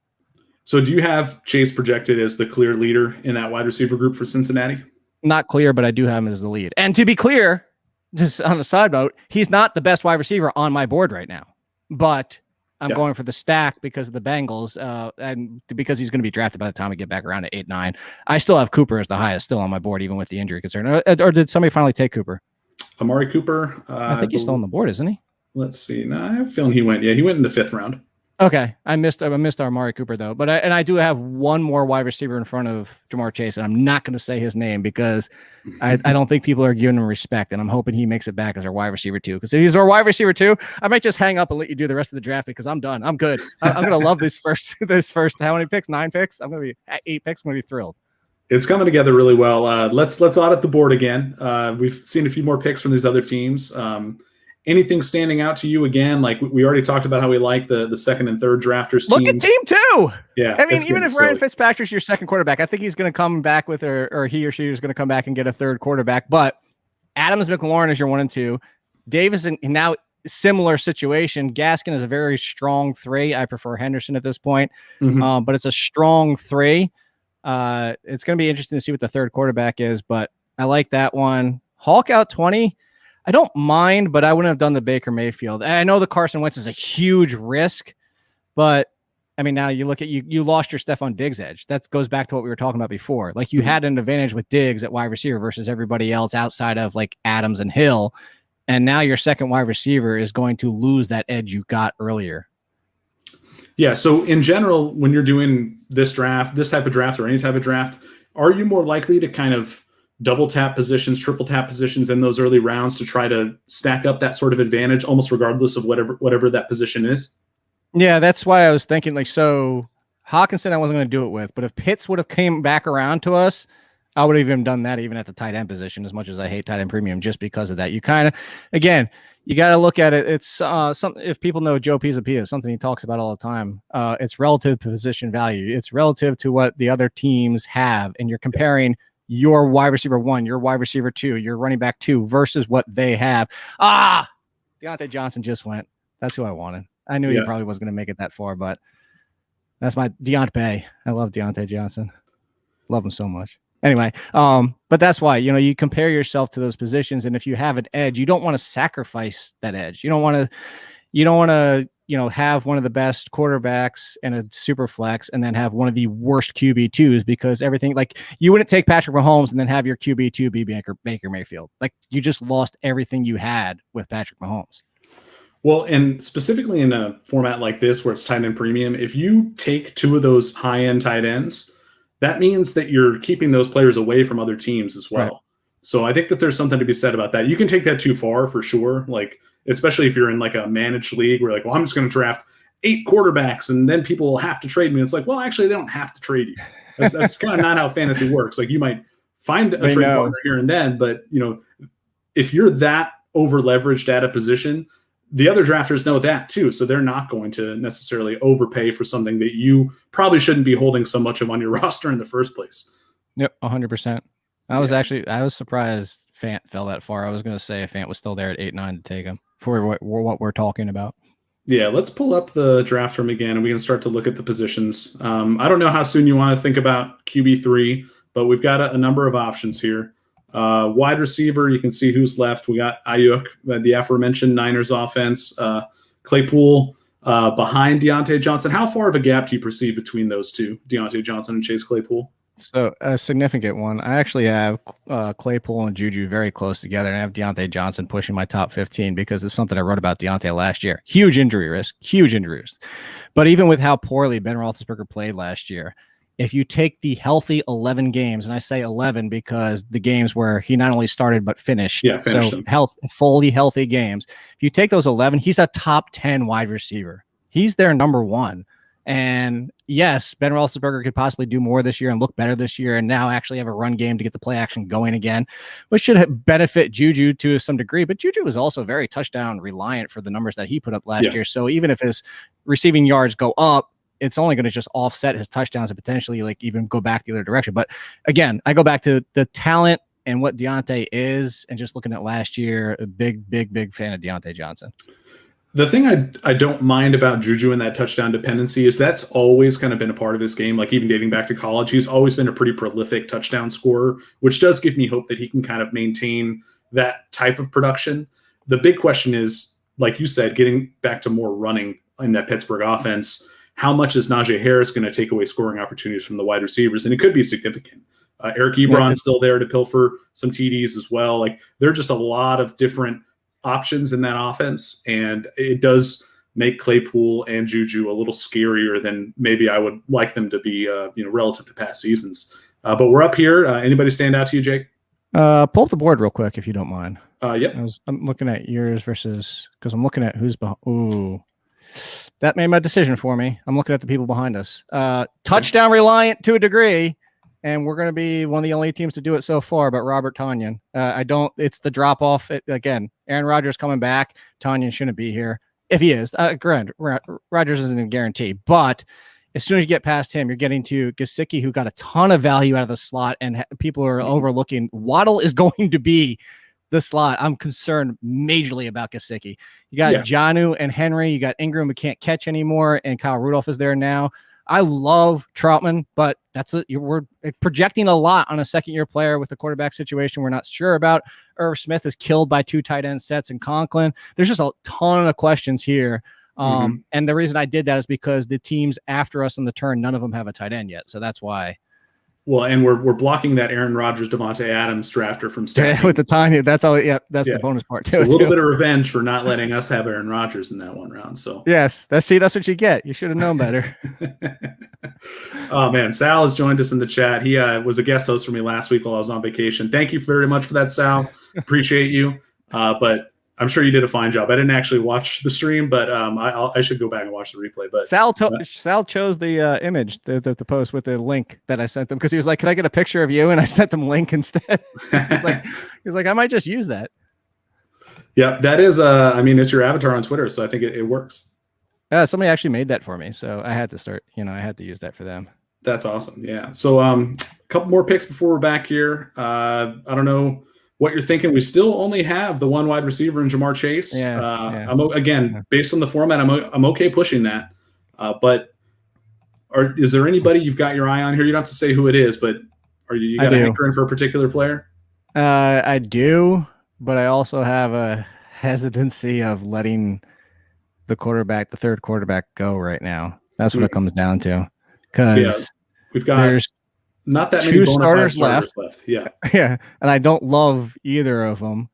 So do you have Chase projected as the clear leader in that wide receiver group for Cincinnati? Not clear, but I do have him as the lead. And to be clear, just on a side note, he's not the best wide receiver on my board right now, but I'm going for the stack because of the Bengals, and because he's going to be drafted by the time we get back around to 8-9. I still have Cooper as the highest still on my board, even with the injury concern. Or did somebody finally take Cooper? Amari Cooper. I think he's still on the board, isn't he? Let's see. No, I have a feeling he went in the 5th round. Okay, I missed our Amari Cooper though, but I do have one more wide receiver in front of Jamar Chase, and I'm not going to say his name because I don't think people are giving him respect, and I'm hoping he makes it back as our wide receiver 2. Because if he's our wide receiver 2, I might just hang up and let you do the rest of the draft because I'm done. I'm good. I'm going to love this first. How many picks? 9 picks. I'm going to be at 8 picks. I'm going to be thrilled. It's coming together really well. Let's audit the board again. We've seen a few more picks from these other teams. Anything standing out to you again? Like we already talked about how we like the second and third drafters. Look at team 2. Yeah, I mean, even if Ryan Fitzpatrick's your second quarterback, I think he's going to come back with, or he or she is going to come back and get a third quarterback. But Adams McLaurin is your 1 and 2. Davis, and now similar situation. Gaskin is a very strong 3. I prefer Henderson at this point, but it's a strong 3. It's going to be interesting to see what the third quarterback is, but I like that one. Hawk out 20. I don't mind, but I wouldn't have done the Baker Mayfield. I know the Carson Wentz is a huge risk, but I mean, now you look at you lost your Stephon Diggs edge. That goes back to what we were talking about before. Like you had an advantage with Diggs at wide receiver versus everybody else outside of like Adams and Hill. And now your second wide receiver is going to lose that edge you got earlier. Yeah. So in general, when you're doing this type of draft or any type of draft, are you more likely to kind of double tap positions, triple tap positions in those early rounds to try to stack up that sort of advantage, almost regardless of whatever that position is? Yeah, that's why I was thinking like, so Hawkinson, I wasn't going to do it with, but if Pitts would have came back around to us, I would have even done that even at the tight end position, as much as I hate tight end premium just because of that. You kind of, again, you got to look at it. It's something, if people know Joe Pisapia, something he talks about all the time. It's relative to position value. It's relative to what the other teams have. And you're comparing your wide receiver 1, your wide receiver 2, your running back 2 versus what they have. Deontay Johnson just went. That's who I wanted. I knew he probably wasn't going to make it that far, but that's my Deontay. I love Deontay Johnson. Love him so much. Anyway, but that's why, you compare yourself to those positions. And if you have an edge, you don't want to sacrifice that edge. You don't want to, have one of the best quarterbacks in a super flex and then have one of the worst QB2s, because everything, like you wouldn't take Patrick Mahomes and then have your QB2 be Baker Mayfield. Like you just lost everything you had with Patrick Mahomes. Well, and specifically in a format like this where it's tight end premium, if you take 2 of those high-end tight ends, that means that you're keeping those players away from other teams as well. Right. So I think that there's something to be said about that. You can take that too far for sure. Like, especially if you're in like a managed league where like, well, I'm just going to draft 8 quarterbacks and then people will have to trade me. It's like, well, actually they don't have to trade you. That's kind of not how fantasy works. Like you might find a trade partner here and then, but if you're that over leveraged at a position, the other drafters know that too. So they're not going to necessarily overpay for something that you probably shouldn't be holding so much of on your roster in the first place. Yep. 100%. I was surprised Fant fell that far. I was going to say if Fant was still there at 8-9 to take him for what we're talking about. Yeah. Let's pull up the draft room again and we can start to look at the positions. I don't know how soon you want to think about QB3, but we've got a number of options here. Wide receiver, you can see who's left. We got Ayuk, the aforementioned Niners offense, Claypool behind Deontay Johnson. How far of a gap do you perceive between those two, Deontay Johnson and Chase Claypool? So a significant one. I actually have Claypool and Juju very close together, and I have Deontay Johnson pushing my top 15 because it's something I wrote about Deontay last year. Huge injury risk. But even with how poorly Ben Roethlisberger played last year, if you take the healthy 11 games, and I say 11 because the games where he not only started but finished, so fully healthy games. If you take those 11, he's a top 10 wide receiver. He's their number 1. And yes, Ben Roethlisberger could possibly do more this year and look better this year and now actually have a run game to get the play action going again, which should benefit Juju to some degree. But Juju was also very touchdown reliant for the numbers that he put up last year. So even if his receiving yards go up, it's only going to just offset his touchdowns and potentially like even go back the other direction. But again, I go back to the talent and what Deontay is, and just looking at last year, a big fan of Deontay Johnson. The thing I don't mind about Juju and that touchdown dependency is that's always kind of been a part of his game. Like even dating back to college, he's always been a pretty prolific touchdown scorer, which does give me hope that he can kind of maintain that type of production. The big question is, like you said, getting back to more running in that Pittsburgh offense. How much is Najee Harris going to take away scoring opportunities from the wide receivers? And it could be significant. Eric Ebron's still there to pilfer some TDs as well. Like there are just a lot of different options in that offense, and it does make Claypool and Juju a little scarier than maybe I would like them to be, relative to past seasons. But we're up here. Anybody stand out to you, Jake? Pull up the board real quick if you don't mind. Yep. I'm looking at yours versus because I'm looking at who's behind. Ooh, that made my decision for me. I'm looking at the people behind us. Touchdown reliant to a degree, and we're going to be one of the only teams to do it so far, but Robert Tonyan. It's the drop off. Again, Aaron Rodgers coming back. Tonyan shouldn't be here. If he is, granted, Rodgers isn't a guarantee, but as soon as you get past him, you're getting to Gesicki, who got a ton of value out of the slot, and people are overlooking. Waddle is going to be the slot. I'm concerned majorly about Gesicki. You got Jonnu and Henry. You got Ingram, who can't catch anymore, and Kyle Rudolph is there now. I love Troutman, but we're projecting a lot on a second-year player with the quarterback situation we're not sure about. Irv Smith is killed by 2 tight end sets in Conklin. There's just a ton of questions here. And the reason I did that is because the teams after us on the turn, none of them have a tight end yet. So that's why. Well, and we're blocking that Aaron Rodgers, Davonte Adams drafter from stacking. With the tiny. That's all. Yeah, that's the bonus part too. So a little bit of revenge for not letting us have Aaron Rodgers in that one round. So yes, that's what you get. You should have known better. Oh man, Sal has joined us in the chat. He was a guest host for me last week while I was on vacation. Thank you very much for that, Sal. Appreciate you. But I'm sure you did a fine job. I didn't actually watch the stream, but I should go back and watch the replay. But Sal chose the image, the post with the link that I sent them, because he was like, "Can I get a picture of you?" And I sent him link instead. He's like, "I might just use that." Yeah, that is. It's your avatar on Twitter, so I think it works. Somebody actually made that for me, so I had to start. I had to use that for them. That's awesome. Yeah. So a couple more picks before we're back here. I don't know what you're thinking. We still only have the one wide receiver in Jamar Chase. Based on the format, I'm okay pushing that. But is there anybody you've got your eye on here? You don't have to say who it is, but you got a hankering for a particular player? I do, but I also have a hesitancy of letting the third quarterback go right now. That's what it comes down to. Because we've got not that many starters left. Yeah. Yeah. And I don't love either of them.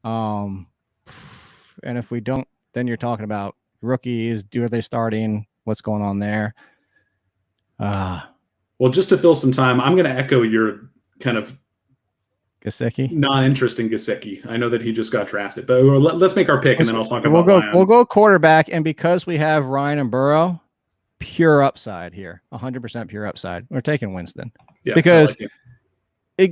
And if we don't, then you're talking about rookies. Are they starting? What's going on there? Well, just to fill some time, I'm going to echo your kind of Gesicki, non-interest in Gesicki. I know that he just got drafted, but let's make our pick and then I'll talk about we'll go quarterback. And because we have Ryan and Burrow, pure upside here, 100% pure upside. We're taking Winston because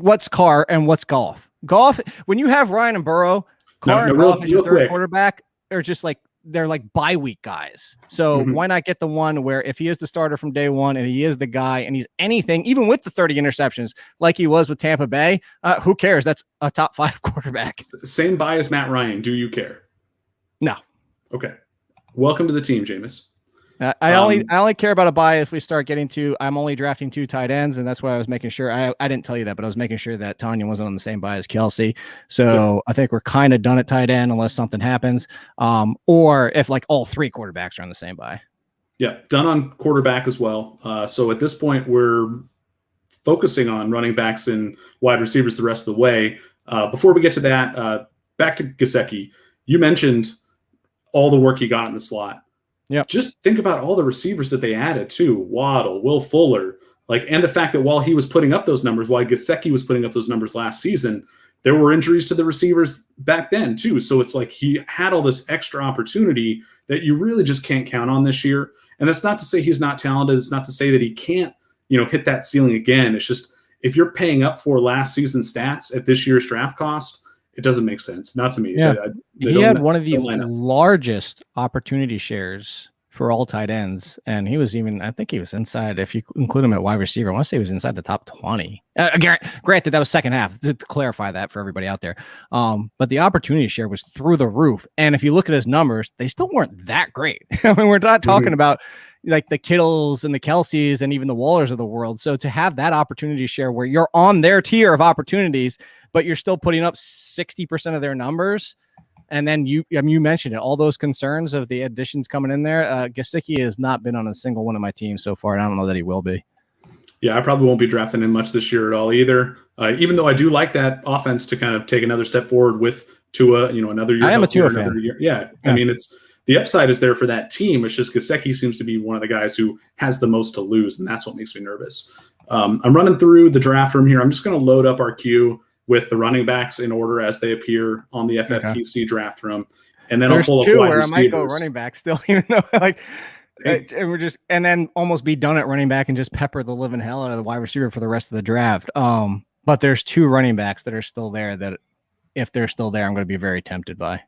what's Carr and what's Goff? Goff, when you have Ryan and Burrow, Carr and Goff as your third quarterback are just like, they're like bye week guys. So why not get the one where if he is the starter from day one and he is the guy and he's anything, even with the 30 interceptions like he was with Tampa Bay, who cares? That's a top 5 quarterback. Same bye as Matt Ryan. Do you care? No. Okay. Welcome to the team, Jameis. I only care about a buy if we start getting to. I'm only drafting 2 tight ends, and that's why I was making sure. I didn't tell you that, but I was making sure that Tonyan wasn't on the same buy as Kelsey. So I think we're kind of done at tight end unless something happens, or if like all 3 quarterbacks are on the same buy. Yeah, done on quarterback as well. So at this point, we're focusing on running backs and wide receivers the rest of the way. Before we get to that, back to Gesicki. You mentioned all the work he got in the slot. Yeah. Just think about all the receivers that they added too. Waddle, Will Fuller, and the fact that while he was putting up those numbers, while Gesicki was putting up those numbers last season, there were injuries to the receivers back then too. So it's like he had all this extra opportunity that you really just can't count on this year. And that's not to say he's not talented. It's not to say that he can't, hit that ceiling again. It's just, if you're paying up for last season's stats at this year's draft cost, it doesn't make sense. Not to me. Yeah. He had one of the largest opportunity shares for all tight ends. And he was I think he was inside, if you include him at wide receiver, I want to say he was inside the top 20. Granted, that was second half, to clarify that for everybody out there. But the opportunity share was through the roof. And if you look at his numbers, they still weren't that great. I mean, we're not talking about like the Kittles and the Kelseys and even the Wallers of the world. So to have that opportunity share where you're on their tier of opportunities, but you're still putting up 60% of their numbers. And then you mentioned it, all those concerns of the additions coming in there. Gesicki has not been on a single one of my teams so far, and I don't know that he will be. Yeah, I probably won't be drafting him much this year at all either. Even though I do like that offense to kind of take another step forward with Tua, another year. I am a Tua fan. Yeah, I mean, it's the upside is there for that team. It's just Gesicki seems to be one of the guys who has the most to lose, and that's what makes me nervous. I'm running through the draft room here. I'm just going to load up our queue with the running backs in order as they appear on the FFPC draft room. And then There's I'll pull up two wide where receivers. I might go running back still, even though and then almost be done at running back and just pepper the living hell out of the wide receiver for the rest of the draft. But there's 2 running backs that are still there that if they're still there, I'm going to be very tempted by.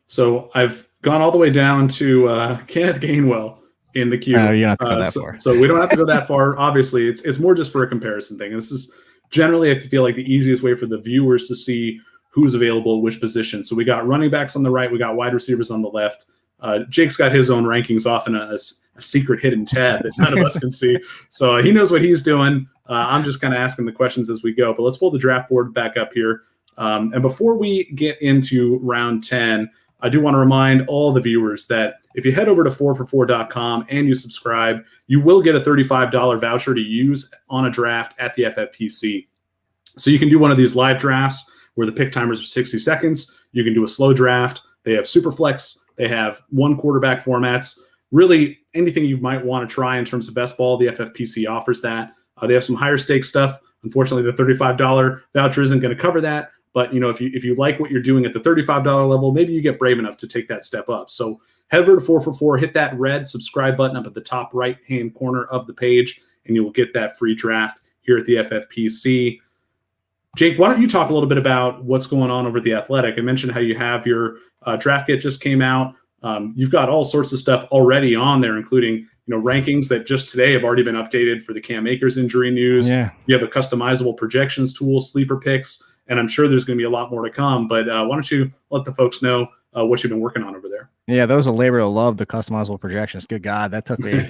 So I've gone all the way down to Kenneth Gainwell in the queue. You don't have to go that far. So we don't have to go that far. Obviously, it's more just for a comparison thing. This is generally, I feel like, the easiest way for the viewers to see who's available at which position. So we got running backs on the right. We got wide receivers on the left. Jake's got his own rankings off in a secret hidden tab that none of us can see. So he knows what he's doing. I'm just kind of asking the questions as we go. But let's pull the draft board back up here. And before we get into round 10, I do want to remind all the viewers that if you head over to 4for4.com and you subscribe, you will get a $35 voucher to use on a draft at the FFPC. So you can do one of these live drafts where the pick timers are 60 seconds. You can do a slow draft. They have Superflex. They have 1 quarterback formats. Really, anything you might want to try in terms of best ball, the FFPC offers that. They have some higher stakes stuff. Unfortunately, the $35 voucher isn't going to cover that. But if you like what you're doing at the $35 level, maybe you get brave enough to take that step up. So head over to 4for4, hit that red subscribe button up at the top right-hand corner of the page, and you will get that free draft here at the FFPC. Jake, why don't you talk a little bit about what's going on over at The Athletic? I mentioned how you have your draft kit just came out. You've got all sorts of stuff already on there, including rankings that just today have already been updated for the Cam Akers injury news. Yeah. You have a customizable projections tool, sleeper picks, and I'm sure there's going to be a lot more to come. But why don't you let the folks know what you've been working on over there? Yeah, that was a labor of love, the customizable projections. Good God, that took me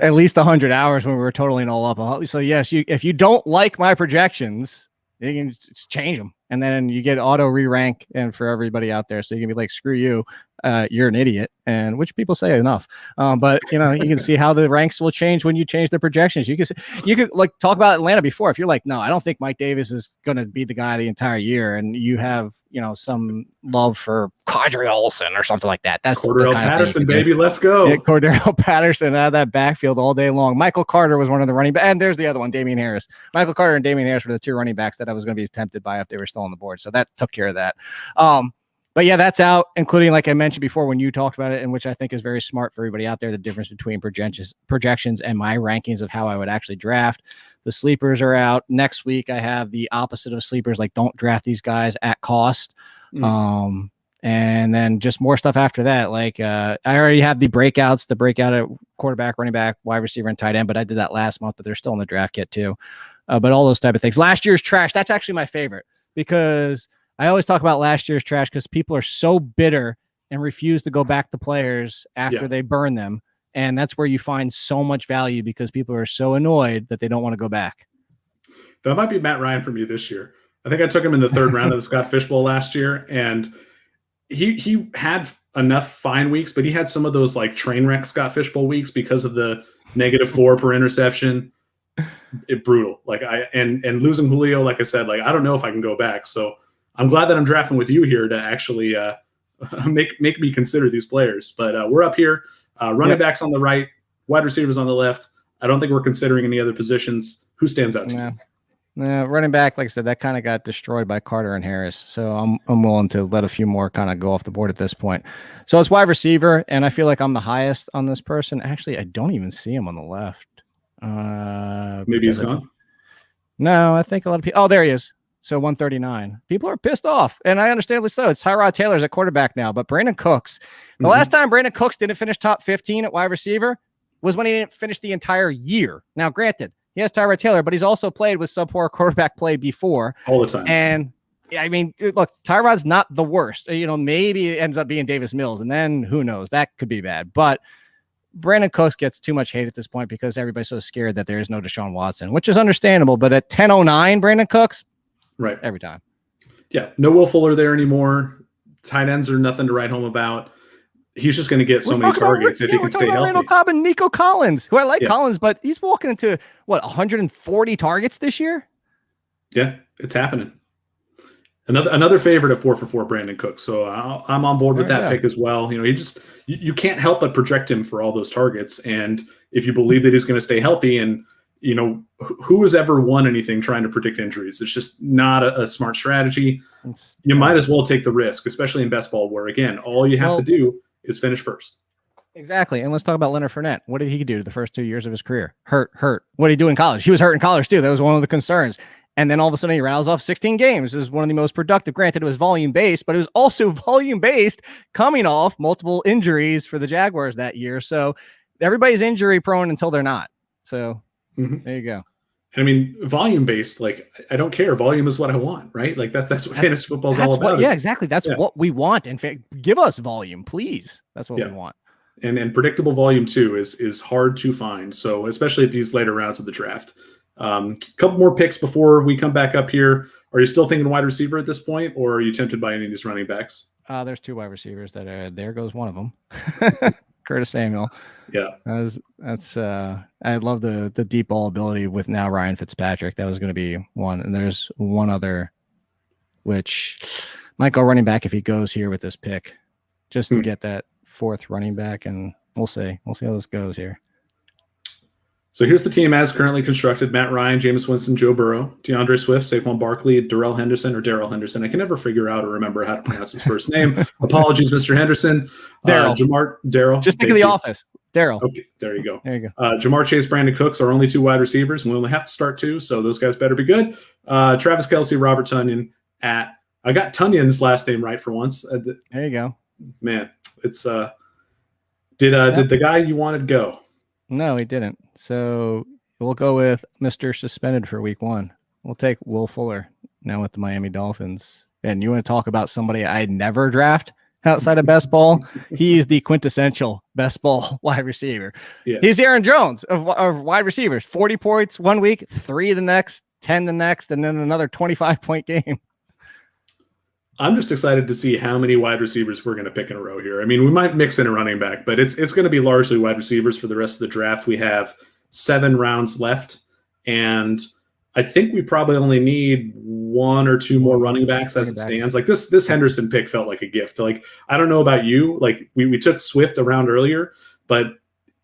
at least 100 hours when we were totaling all up. So yes, if you don't like my projections, you can just change them, and then you get auto re-rank. And for everybody out there, so you can be like, screw you, you're an idiot, and which people say enough. But you can see how the ranks will change when you change the projections. You could like talk about Atlanta before. If you're like, no, I don't think Mike Davis is going to be the guy the entire year, and you have some love for Cordell Olsen or something like that. That's Cordell Patterson, baby. Let's go. Yeah, Cordell Patterson out of that backfield all day long. Michael Carter was one of the running backs, and there's the other one, Damian Harris. Michael Carter and Damian Harris were the 2 running backs that I was going to be tempted by if they were still on the board. So that took care of that. But yeah, that's out, including, like I mentioned before, when you talked about it, and which I think is very smart for everybody out there, the difference between projections and my rankings of how I would actually draft. The sleepers are out. Next week, I have the opposite of sleepers, like don't draft these guys at cost. And then just more stuff after that. Like I already have the breakout at quarterback, running back, wide receiver, and tight end, but I did that last month, but they're still in the draft kit too. But all those type of things. Last year's trash, that's actually my favorite, because I always talk about last year's trash because people are so bitter and refuse to go back to players after they burn them. And that's where you find so much value, because people are so annoyed that they don't want to go back. That might be Matt Ryan for me this year. I think I took him in the 3rd round of the Scott Fishbowl last year, and he had enough fine weeks, but he had some of those like train wreck Scott Fishbowl weeks because of the -4 per interception. Brutal. Like and losing Julio, like I said, like I don't know if I can go back. So I'm glad that I'm drafting with you here to actually make me consider these players. But we're up here, running backs on the right, wide receivers on the left. I don't think we're considering any other positions. Who stands out to you? Running back, like I said, that kind of got destroyed by Carter and Harris. So I'm willing to let a few more kind of go off the board at this point. So it's wide receiver, and I feel like I'm the highest on this person. Actually, I don't even see him on the left. Maybe he's gone. No, I think a lot of people. Oh, there he is. So 139. People are pissed off, and I understandably so. It's Tyrod Taylor's at quarterback now, but Brandon Cooks. The last time Brandon Cooks didn't finish top 15 at wide receiver was when he didn't finish the entire year. Now, granted, he has Tyrod Taylor, but he's also played with subpar quarterback play before. All the time. And I mean, look, Tyrod's not the worst. Maybe it ends up being Davis Mills, and then who knows? That could be bad. But Brandon Cooks gets too much hate at this point because everybody's so scared that there is no Deshaun Watson, which is understandable. But at 10:09, Brandon Cooks, right, every time. Yeah, no Will Fuller there anymore. Tight ends are nothing to write home about. He's just going to get so many targets if he can stay healthy. Randall Cobb and Nico Collins, who I like Collins, but he's walking into 140 targets this year. Yeah, it's happening. Another favorite at 4for4, Brandon Cooks. So I'm on board with that pick as well. You can't help but project him for all those targets. And if you believe that he's going to stay healthy, and who has ever won anything trying to predict injuries? It's just not a smart strategy. You might as well take the risk, especially in best ball, where again, all you have to do is finish first. Exactly. And let's talk about Leonard Fournette. What did he do the first 2 years of his career? Hurt. What did he do in college? He was hurt in college too. That was one of the concerns. And then all of a sudden he rattles off 16 games. It was one of the most productive. Granted, it was volume-based, but it was also volume-based coming off multiple injuries for the Jaguars that year. So everybody's injury prone until they're not. So there you go. I mean, volume-based, like, I don't care. Volume is what I want, right? Like, that's what fantasy football is all about. Yeah, exactly. That's what we want. In fact, give us volume, please. That's what we want. And predictable volume, too, is hard to find. So, especially at these later rounds of the draft. A couple more picks before we come back up here. Are you still thinking wide receiver at this point, or are you tempted by any of these running backs? There's 2 wide receivers that are there. Goes one of them. Curtis Samuel. Yeah. That's I love the deep ball ability with now Ryan Fitzpatrick. That was going to be one. And there's one other, which might go running back if he goes here with this pick, just to get that 4th running back. And we'll see. We'll see how this goes here. So here's the team as currently constructed: Matt Ryan, Jameis Winston, Joe Burrow, DeAndre Swift, Saquon Barkley, Darrell Henderson. I can never figure out or remember how to pronounce his first name. Apologies, Mr. Henderson. Darrell. Just think of The Office. Darrell. Okay, there you go. There you go. Jamar Chase, Brandon Cooks are only 2 wide receivers. We only have to start 2, so those guys better be good. Travis Kelce, Robert Tonyan I got Tunyan's last name right for once. There you go. Man, it's did the guy you wanted go? No, he didn't. So we'll go with Mr. Suspended for week 1. We'll take Will Fuller now with the Miami Dolphins. And you want to talk about somebody I'd never draft outside of best ball? He's the quintessential best ball wide receiver. Yeah. He's Aaron Jones of wide receivers. 40 points 1 week, 3 the next, 10 the next, and then another 25-point game. I'm just excited to see how many wide receivers we're going to pick in a row here. I mean, we might mix in a running back, but it's going to be largely wide receivers for the rest of the draft. We have 7 rounds left, and I think we probably only need 1 or 2 more running backs as it stands. Like this Henderson pick felt like a gift. Like, I don't know about you. Like we took Swift around earlier, but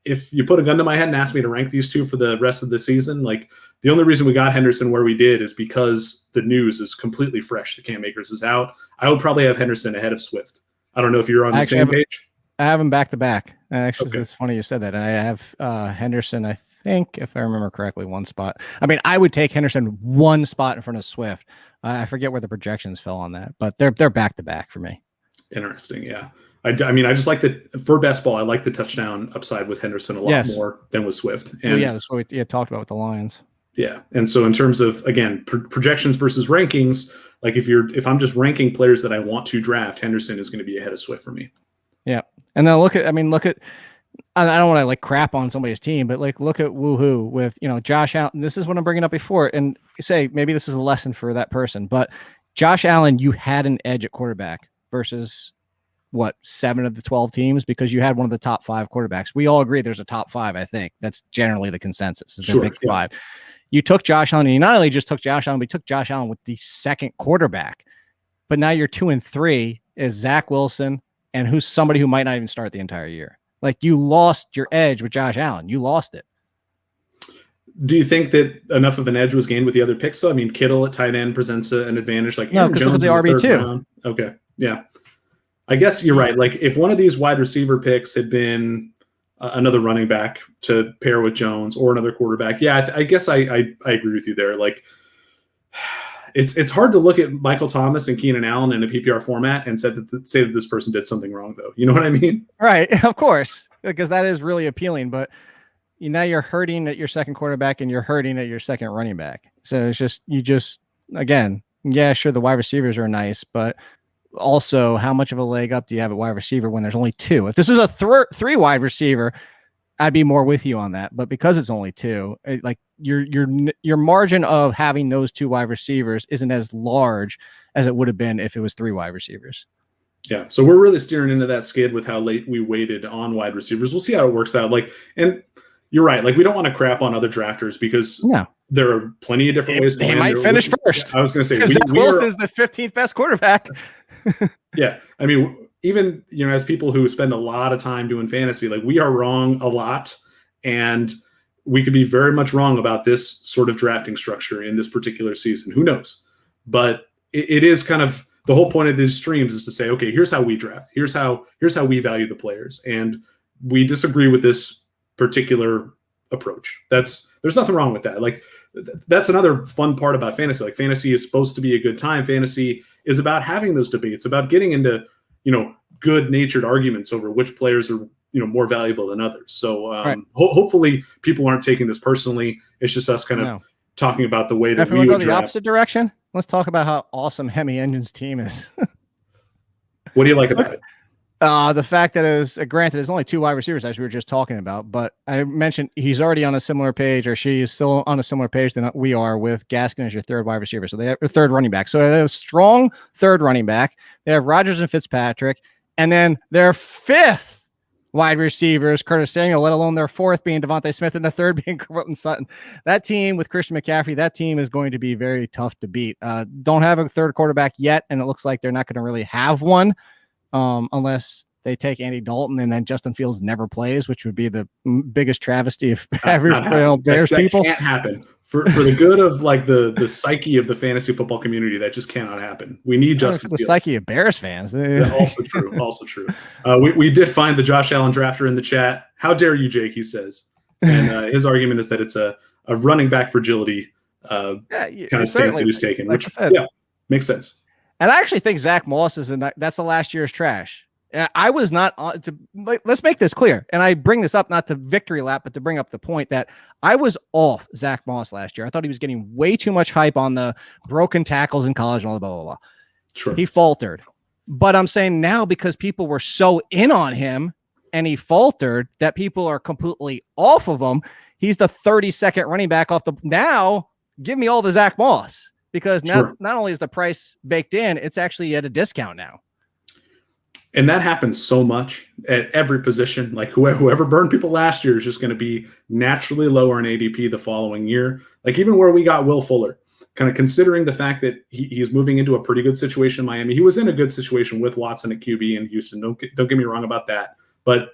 if you put a gun to my head and asked me to rank these 2 for the rest of the season, like the only reason we got Henderson where we did is because the news is completely fresh. The Cam Akers is out. I would probably have Henderson ahead of Swift. I don't know if you're on the same page. I have him back to back. Actually, It's funny you said that. I have Henderson, I think, if I remember correctly, 1 spot. I mean, I would take Henderson 1 spot in front of Swift. I forget where the projections fell on that, but they're back to back for me. Interesting, yeah. I mean, I just like for best ball, I like the touchdown upside with Henderson a lot more than with Swift. And that's what we talked about with the Lions. Yeah, and so in terms of, again, projections versus rankings, like if I'm just ranking players that I want to draft, Henderson is going to be ahead of Swift for me. Yeah, and then look at. I don't want to like crap on somebody's team, but like look at woohoo with Josh Allen. This is what I'm bringing up before, and say maybe this is a lesson for that person, but Josh Allen, you had an edge at quarterback versus 7 of the 12 teams because you had one of the top 5 quarterbacks. We all agree there's a top 5. I think that's generally the consensus. Is the big 5. You took Josh Allen, and you not only just took Josh Allen, but you took Josh Allen with the 2nd quarterback. But now you're 2 and 3 is Zach Wilson, and who's somebody who might not even start the entire year. Like, you lost your edge with Josh Allen. You lost it. Do you think that enough of an edge was gained with the other picks? So, I mean, Kittle at tight end presents an advantage. Like, no, because look at the RB2. Okay, yeah. I guess you're right. Like, if one of these wide receiver picks had been another running back to pair with Jones or another quarterback, I guess I agree with you there. Like, it's hard to look at Michael Thomas and Keenan Allen in a PPR format and say that this person did something wrong, though. You know what I mean? Right, of course, because that is really appealing. But now you're hurting at your 2nd quarterback and you're hurting at your 2nd running back. So it's just again, sure, the wide receivers are nice, but also, how much of a leg up do you have at wide receiver when there's only 2? If this is a 3 wide receiver, I'd be more with you on that. But because it's only 2, like your margin of having those 2 wide receivers isn't as large as it would have been if it was 3 wide receivers. Yeah, so we're really steering into that skid with how late we waited on wide receivers. We'll see how it works out. Like, and you're right. Like, we don't want to crap on other drafters because there are plenty of different ways. They might finish first. I was going to say, Zach Wilson's the 15th best quarterback. Yeah, I mean, even as people who spend a lot of time doing fantasy, like, we are wrong a lot, and we could be very much wrong about this sort of drafting structure in this particular season. Who knows? But it is kind of the whole point of these streams is to say, okay, here's how we draft. Here's how we value the players, and we disagree with this particular approach. There's nothing wrong with that. Like, that's another fun part about fantasy. Like, fantasy is supposed to be a good time. Fantasy is about having those debates, about getting into, good natured arguments over which players are, more valuable than others. So hopefully people aren't taking this personally. It's just us kind of talking about the way that we would go the opposite direction. Let's talk about how awesome Hemi Engine's team is. What do you like about it? The fact that granted, there's only 2 wide receivers as we were just talking about, but I mentioned he's already on a similar page, or she is still on a similar page than we are, with Gaskin as your 3rd wide receiver. So they have a 3rd running back. So they have a strong 3rd running back. They have Rodgers and Fitzpatrick, and then their 5th wide receivers, Curtis Samuel, let alone their 4th being Davonte Smith and the 3rd being Cortland Sutton. That team with Christian McCaffrey, that team is going to be very tough to beat. Don't have a 3rd quarterback yet, and it looks like they're not going to really have one. Unless they take Andy Dalton and then Justin Fields never plays, which would be the biggest travesty of average Bears people. That can't happen. For the good of like the psyche of the fantasy football community, that just cannot happen. We need Justin Fields. The psyche of Bears fans. Also true. Also true. We did find the Josh Allen drafter in the chat. How dare you, Jake? He says, and his argument is that it's a running back fragility kind of stance that he's taken, which makes sense. And I actually think Zach Moss that's the last year's trash. I was not let's make this clear. And I bring this up not to victory lap, but to bring up the point that I was off Zach Moss last year. I thought he was getting way too much hype on the broken tackles in college and all the blah, blah, blah. Sure. He faltered. But I'm saying now, because people were so in on him and he faltered, that people are completely off of him. He's the 32nd running back off now. Give me all the Zach Moss. Because now, not only is the price baked in, it's actually at a discount now. And that happens so much at every position. Like whoever burned people last year is just going to be naturally lower in ADP the following year. Like even where we got Will Fuller, kind of considering the fact that he's moving into a pretty good situation in Miami. He was in a good situation with Watson at QB in Houston. Don't get me wrong about that. But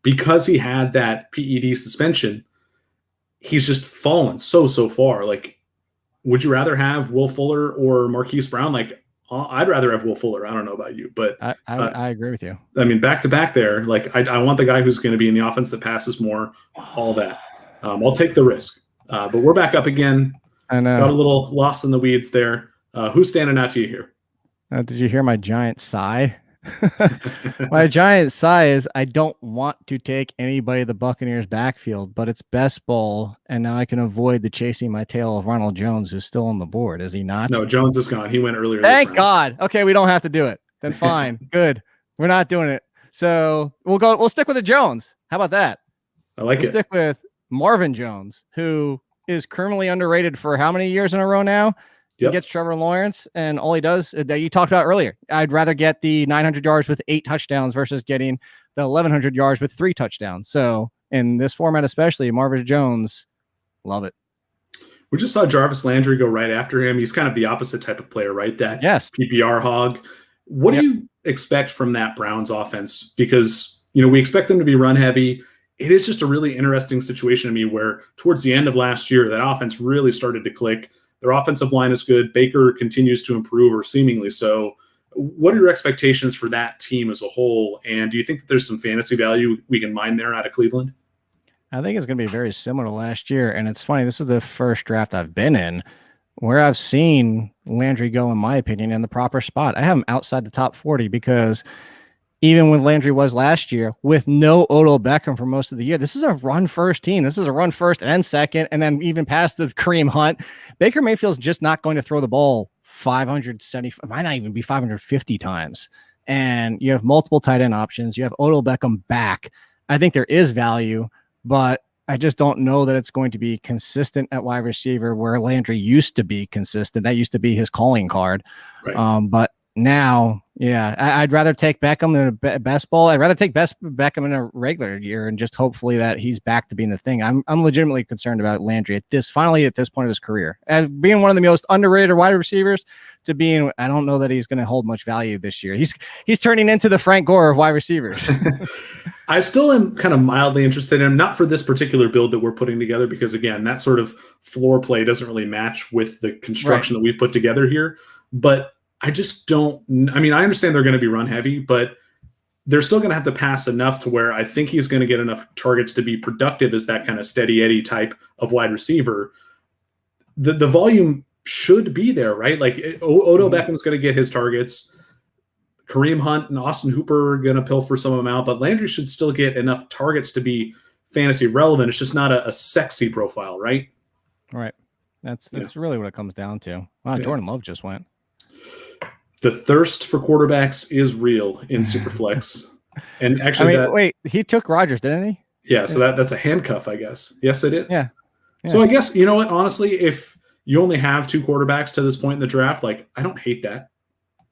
because he had that PED suspension, he's just fallen so far. Like, would you rather have Will Fuller or Marquise Brown? Like, I'd rather have Will Fuller. I don't know about you, but I agree with you. I mean, back to back there. Like, I want the guy who's going to be in the offense that passes more, all that. I'll take the risk. But we're back up again. I know. Got a little lost in the weeds there. Who's standing out to you here? Did you hear my giant sigh? My giant sigh is I don't want to take anybody the Buccaneers backfield, but it's best ball, and now I can avoid the chasing my tail of Ronald Jones, who's still on the board, is he not? No, Jones is gone. He went earlier. Thank God. Okay, we don't have to do it. Then fine. Good. We're not doing it. So we'll stick with the Jones. How about that? I like we'll stick with Marvin Jones, who is criminally underrated for how many years in a row now? He gets Trevor Lawrence, and all he does that you talked about earlier. I'd rather get the 900 yards with 8 touchdowns versus getting the 1,100 yards with 3 touchdowns. So in this format, especially Marvin Jones, love it. We just saw Jarvis Landry go right after him. He's kind of the opposite type of player, right? That PPR hog. What do you expect from that Browns offense? Because, we expect them to be run heavy. It is just a really interesting situation to me where towards the end of last year, that offense really started to click. Their offensive line is good. Baker continues to improve, or seemingly so. What are your expectations for that team as a whole? And do you think that there's some fantasy value we can mine there out of Cleveland? I think it's going to be very similar to last year. And it's funny, this is the first draft I've been in where I've seen Landry go, in my opinion, in the proper spot. I have him outside the top 40 because even when Landry was last year, with no Odell Beckham for most of the year, this is a run-first team. This is a run-first and second, and then even past the Kareem Hunt. Baker Mayfield's just not going to throw the ball 570, might not even be 550 times. And you have multiple tight end options. You have Odell Beckham back. I think there is value, but I just don't know that it's going to be consistent at wide receiver where Landry used to be consistent. That used to be his calling card. Right. But now, I'd rather take Beckham than a best ball. I'd rather take Beckham in a regular year and just hopefully that he's back to being the thing. I'm legitimately concerned about Landry at this point of his career, as being one of the most underrated wide receivers to being. I don't know that he's going to hold much value this year. He's turning into the Frank Gore of wide receivers. I still am kind of mildly interested in him, not for this particular build that we're putting together, because again, that sort of floor play doesn't really match with the construction that we've put together here. But I just don't. I mean, I understand they're going to be run heavy, but they're still going to have to pass enough to where I think he's going to get enough targets to be productive as that kind of steady Eddie type of wide receiver. The volume should be there, right? Like Odell Beckham's going to get his targets. Kareem Hunt and Austin Hooper are going to pilfer some of them out, but Landry should still get enough targets to be fantasy relevant. It's just not a sexy profile, right? Right. That's really what it comes down to. Wow, Jordan Love just went. The thirst for quarterbacks is real in Superflex. And actually, wait, he took Rodgers, didn't he? Yeah, so that's a handcuff, I guess. Yes, it is. Yeah. So I guess, you know what, honestly, if you only have 2 quarterbacks to this point in the draft, like, I don't hate that.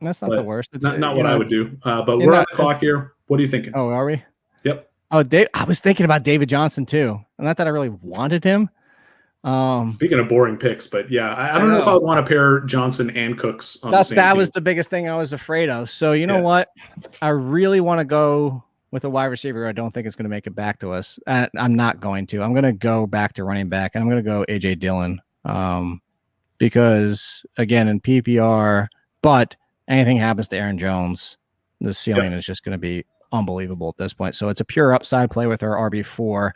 That's not the worst. It's not what I would do. But we're on the clock here. What are you thinking? Oh, are we? Yep. Oh, I was thinking about David Johnson too. Not that I really wanted him. Speaking of boring picks, but yeah, I don't know if I would want to pair Johnson and Cooks on the same that team. was the biggest thing I was afraid of. So you know what? I really want to go with a wide receiver. I don't think it's going to make it back to us. I'm not going to. I'm going to go back to running back, and I'm going to go AJ Dillon. Because again, in PPR, but anything happens to Aaron Jones, the ceiling is just going to be unbelievable at this point. So it's a pure upside play with our RB4.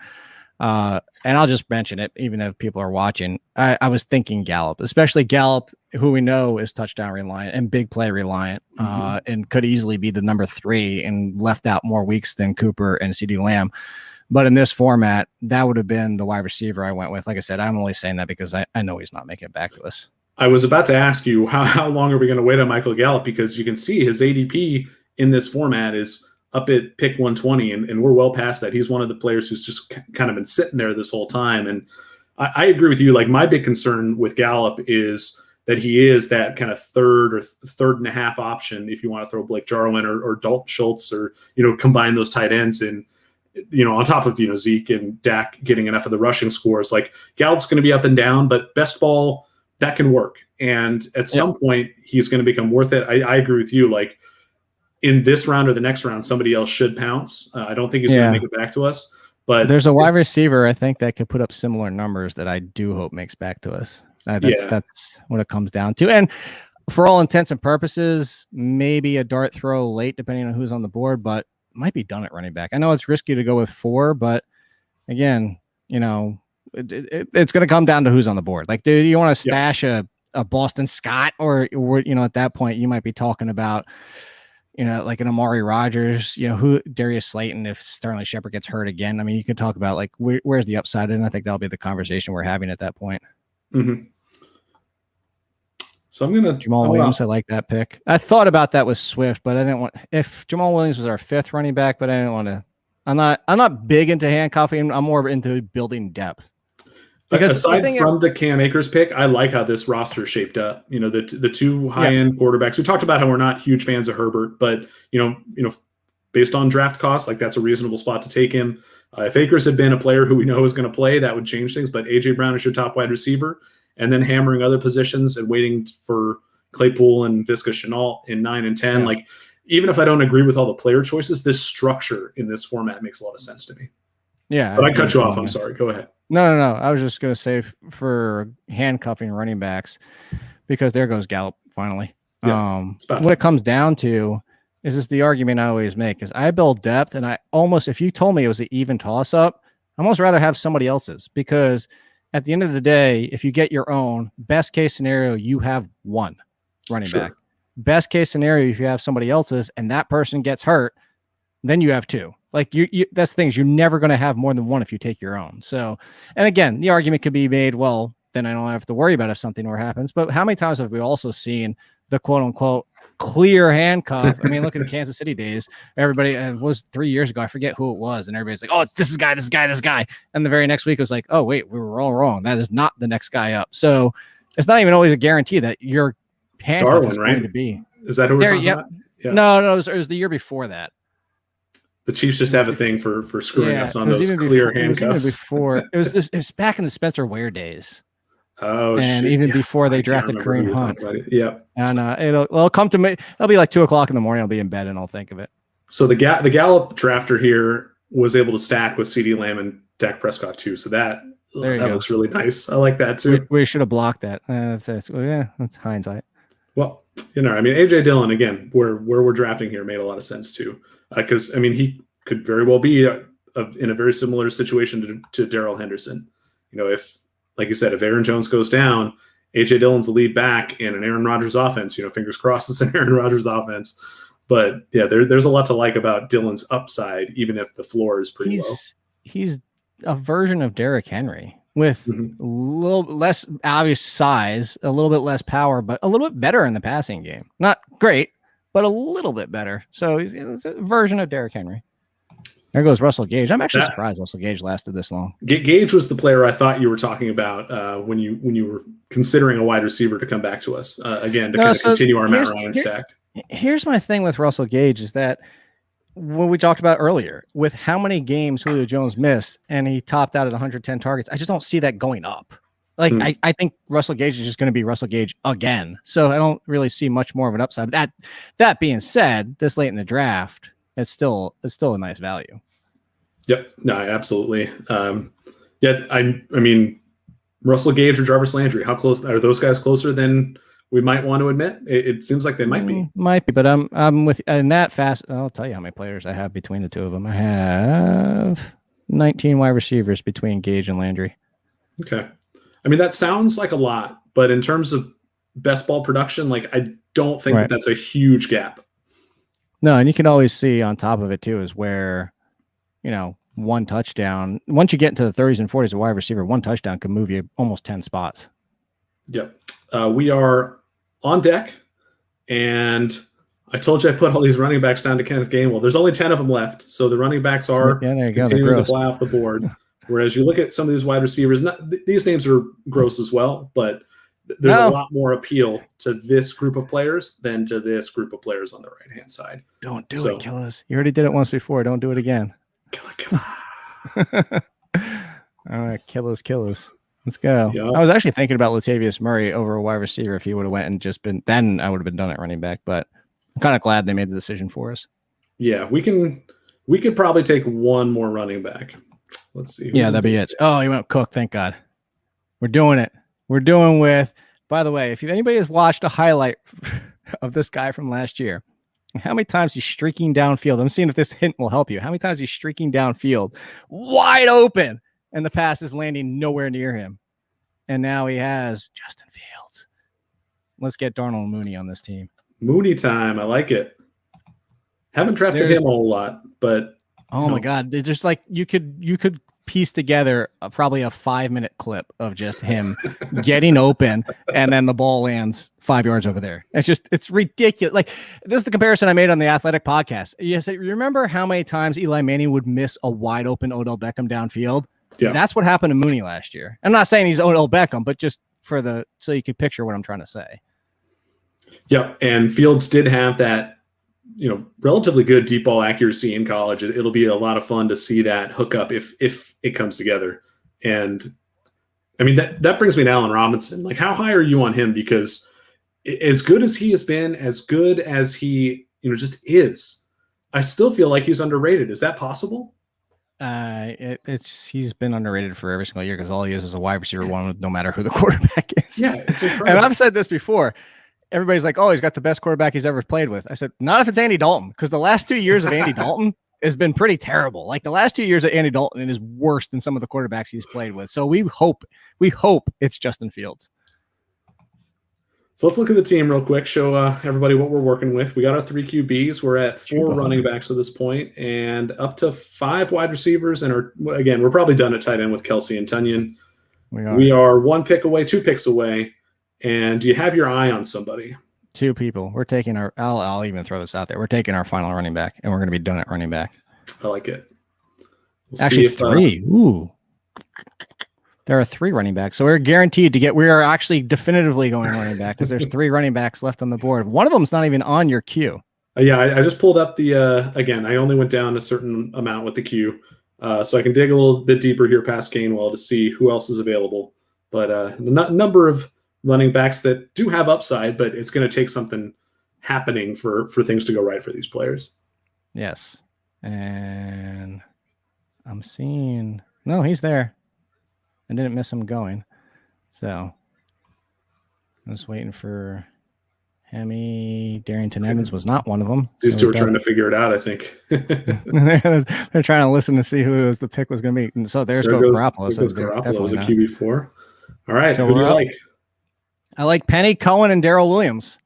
And I'll just mention it, even if people are watching. I was thinking Gallup, especially Gallup, who we know is touchdown reliant and big play reliant, and could easily be the number 3 and left out more weeks than Cooper and CeeDee Lamb. But in this format, that would have been the wide receiver I went with. Like I said, I'm only saying that because I know he's not making it back to us. I was about to ask you, how long are we going to wait on Michael Gallup? Because you can see his ADP in this format is up at pick 120, and we're well past that. He's one of the players who's just kind of been sitting there this whole time. And I agree with you. Like, my big concern with Gallup is that he is that kind of third or third and a half option if you want to throw Blake Jarwin or Dalton Schultz, or, combine those tight ends and, on top of, Zeke and Dak getting enough of the rushing scores. Like, Gallup's going to be up and down, but best ball, that can work. And at some point, he's going to become worth it. I agree with you. Like, in this round or the next round, somebody else should pounce. I don't think he's going to make it back to us. But there's a wide receiver, I think, that could put up similar numbers that I do hope makes back to us. That's what it comes down to. And for all intents and purposes, maybe a dart throw late, depending on who's on the board, but might be done at running back. I know it's risky to go with 4, but again, it's going to come down to who's on the board. Like, do you want to stash a Boston Scott, or at that point you might be talking about, like an Amari Rodgers, who Darius Slayton, if Sterling Shepard gets hurt again. I mean, you can talk about like where's the upside, and I think that'll be the conversation we're having at that point. Mm-hmm. So I'm gonna Jamal Williams. I like that pick. I thought about that with Swift, but I didn't want, if Jamal Williams was our 5th running back, but I didn't want to. I'm not big into handcuffing. I'm more into building depth. Because aside from the Cam Akers pick, I like how this roster is shaped up. The 2 high-end quarterbacks. We talked about how we're not huge fans of Herbert, but based on draft costs, like, that's a reasonable spot to take him. If Akers had been a player who we know is going to play, that would change things. But AJ Brown is your top wide receiver, and then hammering other positions and waiting for Claypool and Visca Shenault in 9 and 10. Like, even if I don't agree with all the player choices, this structure in this format makes a lot of sense to me. Yeah, but I cut you off. I'm sorry. Go ahead. No. I was just going to say for handcuffing running backs, because there goes Gallup finally. What it comes down to is just the argument I always make is I build depth, and if you told me it was an even toss up, I'd almost rather have somebody else's, because at the end of the day, if you get your own, best case scenario, you have 1 running back. Best case scenario, if you have somebody else's and that person gets hurt, then you have 2. Like, you that's the thing, is you're never going to have more than 1 if you take your own. So, and again, the argument could be made, well, then I don't have to worry about if something more happens. But how many times have we also seen the quote unquote clear handcuff? I mean, look at the Kansas City days. Everybody, it was 3 years ago, I forget who it was, and everybody's like, oh, this guy. And the very next week it was like, oh, wait, we were all wrong. That is not the next guy up. So it's not even always a guarantee that your handcuff Darwin, is right? going to be. Is that who we're talking about? Yeah. No, it was the year before that. The Chiefs just have a thing for screwing us on those clear handcuffs. It was back in the Spencer Ware days. Oh, and shit. Even before they drafted Kareem Hunt. Yeah, and it'll come to me. It'll be like 2:00 in the morning. I'll be in bed and I'll think of it. So the Gallup drafter here was able to stack with CeeDee Lamb and Dak Prescott too. So that looks really nice. I like that too. We should have blocked that. That's hindsight. Well, I mean, AJ Dillon, again, where we're drafting here made a lot of sense too, because he could very well be in a very similar situation to Darrell Henderson. If, like you said, if Aaron Jones goes down, AJ Dillon's the lead back in an Aaron Rodgers offense. Fingers crossed it's an Aaron Rodgers offense. But yeah, there's a lot to like about Dillon's upside, even if the floor is pretty low. He's a version of Derrick Henry with a little less obvious size, a little bit less power, but a little bit better in the passing game. Not great, but a little bit better. So it's a version of Derrick Henry. There goes Russell Gage. I'm actually surprised Russell Gage lasted this long. Gage was the player I thought you were talking about when you were considering a wide receiver to come back to us again to continue our Matt Ryan stack. Here's my thing with Russell Gage is that when we talked about earlier, with how many games Julio Jones missed and he topped out at 110 targets, I just don't see that going up. Like I think Russell Gage is just going to be Russell Gage again. So I don't really see much more of an upside. That being said, this late in the draft, it's still a nice value. Yep. No, absolutely. I mean, Russell Gage or Jarvis Landry, how close are those guys? Closer than we might want to admit? It seems like they might be. Might be, but I'm with in that fast. I'll tell you how many players I have between the two of them. I have 19 wide receivers between Gage and Landry. Okay. I mean, that sounds like a lot, but in terms of best ball production, like I don't think that's a huge gap. No, and you can always see on top of it too is where, one touchdown. Once you get into the 30s and 40s, a wide receiver, one touchdown can move you almost 10 spots. Yep. We are on deck, and I told you I put all these running backs down to Kenneth Gainwell. There's only 10 of them left, so the running backs are continuing to fly off the board. Whereas you look at some of these wide receivers, these names are gross as well, but there's a lot more appeal to this group of players than to this group of players on the right-hand side. Don't do it, kill us. You already did it once before. Don't do it again. Kill us. All right, kill us. Let's go. Yep. I was actually thinking about Latavius Murray over a wide receiver if he would have went and just been. Then I would have been done at running back. But I'm kind of glad they made the decision for us. Yeah, we could probably take one more running back. Let's see. Yeah, that'd be it. Oh, you went Cook. Thank God. We're doing it. We're doing with. By the way, if anybody has watched a highlight of this guy from last year, how many times he's streaking downfield? I'm seeing if this hint will help you. How many times he's streaking downfield, wide open, and the pass is landing nowhere near him. And now he has Justin Fields. Let's get Darnold and Mooney on this team. Mooney time. I like it. Haven't drafted him a whole lot, but my God. There's just like you could piece together probably a 5-minute clip of just him getting open and then the ball lands 5 yards over there. It's ridiculous. Like this is the comparison I made on the Athletic podcast. Yes, you remember how many times Eli Manning would miss a wide open Odell Beckham downfield? Yeah. That's what happened to Mooney last year. I'm not saying he's Odell Beckham, but just so you could picture what I'm trying to say. Yep. And Fields did have that, relatively good deep ball accuracy in college. It'll be a lot of fun to see that hook up if it comes together. And I mean, that brings me to Allen Robinson. Like, how high are you on him? Because as good as he has been, as good as he, just is, I still feel like he's underrated. Is that possible? He's been underrated for every single year because all he is a wide receiver one, no matter who the quarterback is. Yeah, it's incredible. And I've said this before. Everybody's like, "Oh, he's got the best quarterback he's ever played with." I said, "Not if it's Andy Dalton, because the last 2 years of Andy Dalton has been pretty terrible. Like the last 2 years of Andy Dalton is worse than some of the quarterbacks he's played with. So we hope it's Justin Fields." So let's look at the team real quick. Show everybody what we're working with. We got our 3 QBs. We're at 4 running backs at this point, and up to 5 wide receivers. And we're probably done at tight end with Kelsey and Tunyon. We are 1 pick away, 2 picks away. And do you have your eye on somebody? 2 people. We're taking I'll even throw this out there. We're taking our final running back, and we're going to be done at running back. I like it. Actually, 3. Ooh. There are 3 running backs. So we're guaranteed to we are actually definitively going running back because there's 3 running backs left on the board. One of them's not even on your queue. Yeah, I just pulled up again, I only went down a certain amount with the queue. So I can dig a little bit deeper here past Gainwell to see who else is available. But a number of running backs that do have upside, but it's going to take something happening for things to go right for these players. Yes. And I'm seeing, no, he's there. I didn't miss him going. So I'm just waiting for Hemi, Darrington Evans was not one of them. These two are trying to figure it out, I think. They're trying to listen to see who the pick was going to be. And so there's Garoppolo. There goes Garoppolo as a QB4. All right, so who do you like? I like Penny, Cohen, and Darrell Williams.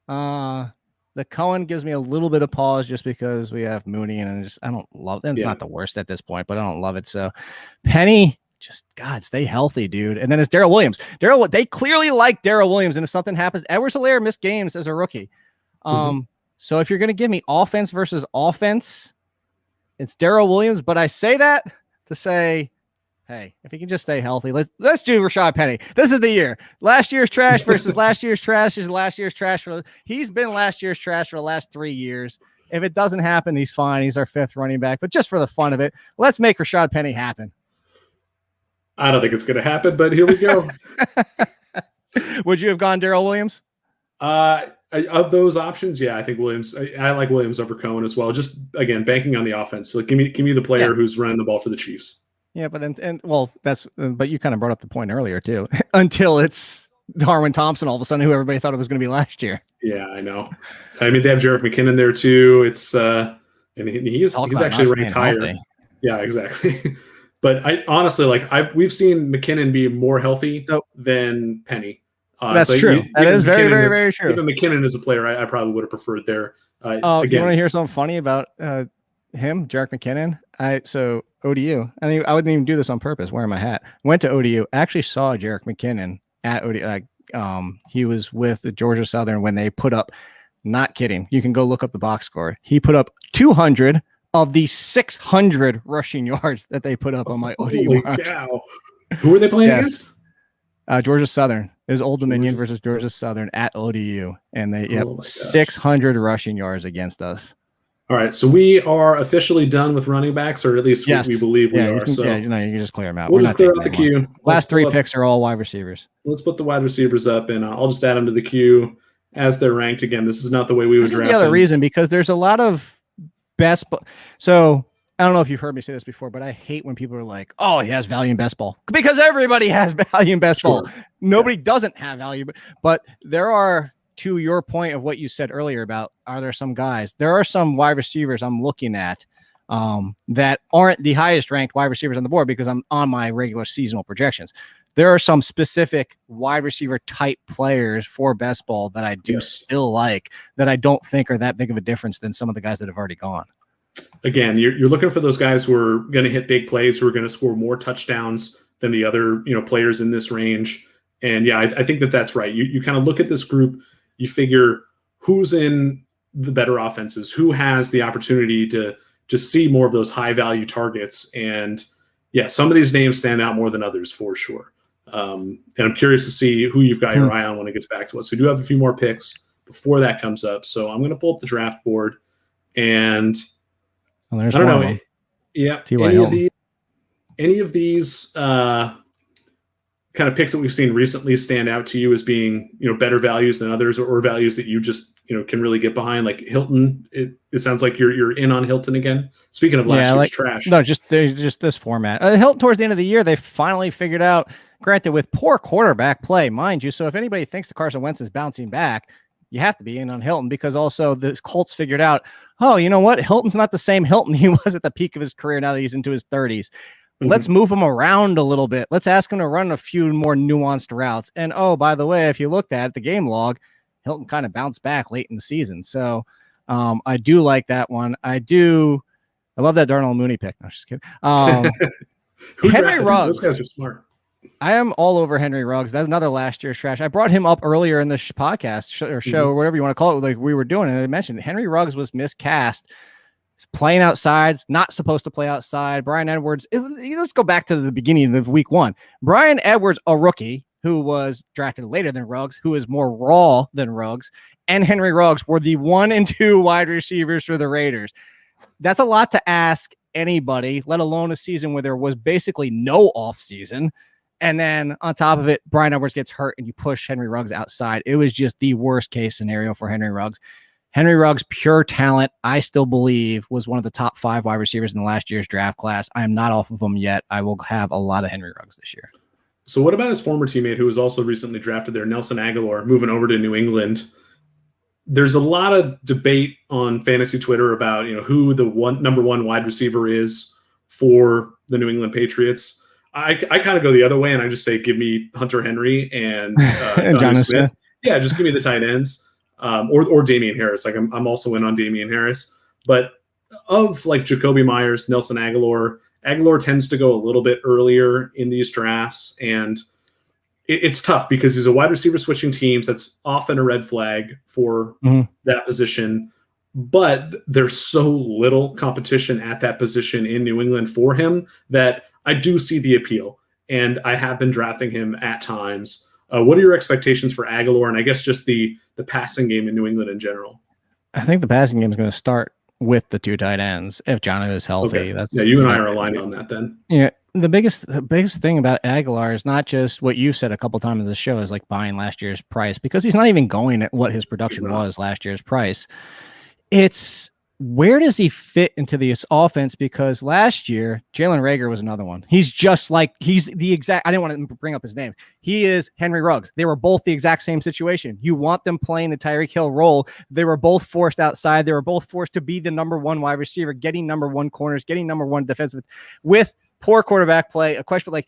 The Cohen gives me a little bit of pause just because we have Mooney, and I don't love it. It's not the worst at this point, but I don't love it. So Penny, just God, stay healthy, dude. And then it's Darrell Williams. They clearly like Darrell Williams, and if something happens, Edwards-Helaire missed games as a rookie. So if you're going to give me offense versus offense, it's Darrell Williams. But I say that to say, hey, if he can just stay healthy, let's do Rashad Penny. This is the year. Last year's trash versus last year's trash is last year's trash. He's been last year's trash for the last 3 years. If it doesn't happen, he's fine. He's our 5th running back. But just for the fun of it, let's make Rashad Penny happen. I don't think it's going to happen, but here we go. Would you have gone Darrell Williams? Of those options, yeah, I think Williams. I like Williams over Cohen as well. Just again, banking on the offense. So give me the player who's running the ball for the Chiefs. Yeah, but but you kind of brought up the point earlier too. Until it's Darwin Thompson, all of a sudden, who everybody thought it was going to be last year. Yeah, I know. I mean, they have Jerick McKinnon there too. It's and he's actually ranked higher. Yeah, exactly. But I honestly we've seen McKinnon be more healthy than Penny. That's true. That is very, very, very true. Even McKinnon is a player I probably would have preferred there. You want to hear something funny about him, Jerick McKinnon? So ODU. I mean, I wouldn't even do this on purpose. Wearing my hat. Went to ODU. Actually saw Jerick McKinnon at ODU. He was with the Georgia Southern when they put up. Not kidding. You can go look up the box score. He put up 200 of the 600 rushing yards that they put up on my ODU. Holy cow. Who were they playing against? Georgia Southern. It was Old Dominion versus Georgia Southern at ODU. And they 600 rushing yards against us. All right. So we are officially done with running backs, or at least we believe we are. You can just clear them out. We'll just clear out the queue. Last 3 picks are all wide receivers. Let's put the wide receivers up, and I'll just add them to the queue as they're ranked. Again, this is not the way we would draft. This is the other reason, because there's a lot of best. So I don't know if you've heard me say this before, but I hate when people are like, "Oh, he has value in best ball," because everybody has value in best ball. Nobody doesn't have value, but there are. To your point of what you said earlier about, are there some guys? There are some wide receivers I'm looking at that aren't the highest ranked wide receivers on the board because I'm on my regular seasonal projections. There are some specific wide receiver type players for best ball that I do still like, that I don't think are that big of a difference than some of the guys that have already gone. Again, you're looking for those guys who are going to hit big plays, who are going to score more touchdowns than the other players in this range. And I think that's right. You kind of look at this group. You figure who's in the better offenses, who has the opportunity to just see more of those high value targets. And some of these names stand out more than others for sure. And I'm curious to see who you've got your eye on when it gets back to us. We do have a few more picks before that comes up. So I'm going to pull up the draft board, and I don't know. Yeah. Any of these kind of picks that we've seen recently stand out to you as being, better values than others, or values that you just, can really get behind? Like Hilton, it sounds like you're in on Hilton again. Speaking of last year's trash. No, just this format. Hilton towards the end of the year, they finally figured out, granted with poor quarterback play, mind you. So if anybody thinks that Carson Wentz is bouncing back, you have to be in on Hilton, because also the Colts figured out, oh, you know what? Hilton's not the same Hilton he was at the peak of his career now that he's into his 30s. Let's move him around a little bit. Let's ask him to run a few more nuanced routes. And, oh, by the way, if you looked at the game log, Hilton kind of bounced back late in the season. So I do like that one. I love that Darnell Mooney pick. No, just kidding. Henry Ruggs. Those guys are smart. I am all over Henry Ruggs. That's another last year's trash. I brought him up earlier in the podcast show or whatever you want to call it, like we were doing. And I mentioned Henry Ruggs was miscast. He's playing outside, not supposed to play outside. Brian Edwards, let's go back to the beginning of week 1. Brian Edwards, a rookie who was drafted later than Ruggs, who is more raw than Ruggs, and Henry Ruggs were the 1 and 2 wide receivers for the Raiders. That's a lot to ask anybody, let alone a season where there was basically no off season. And then on top of it, Brian Edwards gets hurt and you push Henry Ruggs outside. It was just the worst case scenario for Henry Ruggs. Henry Ruggs, pure talent, I still believe, was one of the top 5 wide receivers in the last year's draft class. I am not off of him yet. I will have a lot of Henry Ruggs this year. So what about his former teammate who was also recently drafted there, Nelson Aguilar, moving over to New England? there's a lot of debate on fantasy Twitter about, who the number one wide receiver is for the New England Patriots. I kind of go the other way, and I just say, give me Hunter Henry and Johnny Smith. Yeah, just give me the tight ends, or Damian Harris. Like I'm also in on Damian Harris, but of like Jacoby Myers, Nelson Aguilar tends to go a little bit earlier in these drafts, and it's tough because he's a wide receiver switching teams. That's often a red flag for that position, but there's so little competition at that position in New England for him that I do see the appeal, and I have been drafting him at times. What are your expectations for Aguilar, and I guess just the passing game in New England in general? I think the passing game is going to start with the two tight ends if Jonathan is healthy. Okay. You and I are aligned on that then. Yeah, the biggest thing about Aguilar is not just what you said a couple times in the show is like buying last year's price, because he's not even going at what his production was last year's price. It's where does he fit into this offense? Because last year, Jalen Reagor was another one. He's the exact, I didn't want to bring up his name. He is Henry Ruggs. They were both the exact same situation. You want them playing the Tyreek Hill role. They were both forced outside. They were both forced to be the number one wide receiver, getting number one corners, getting number one defensive with poor quarterback play. A question like,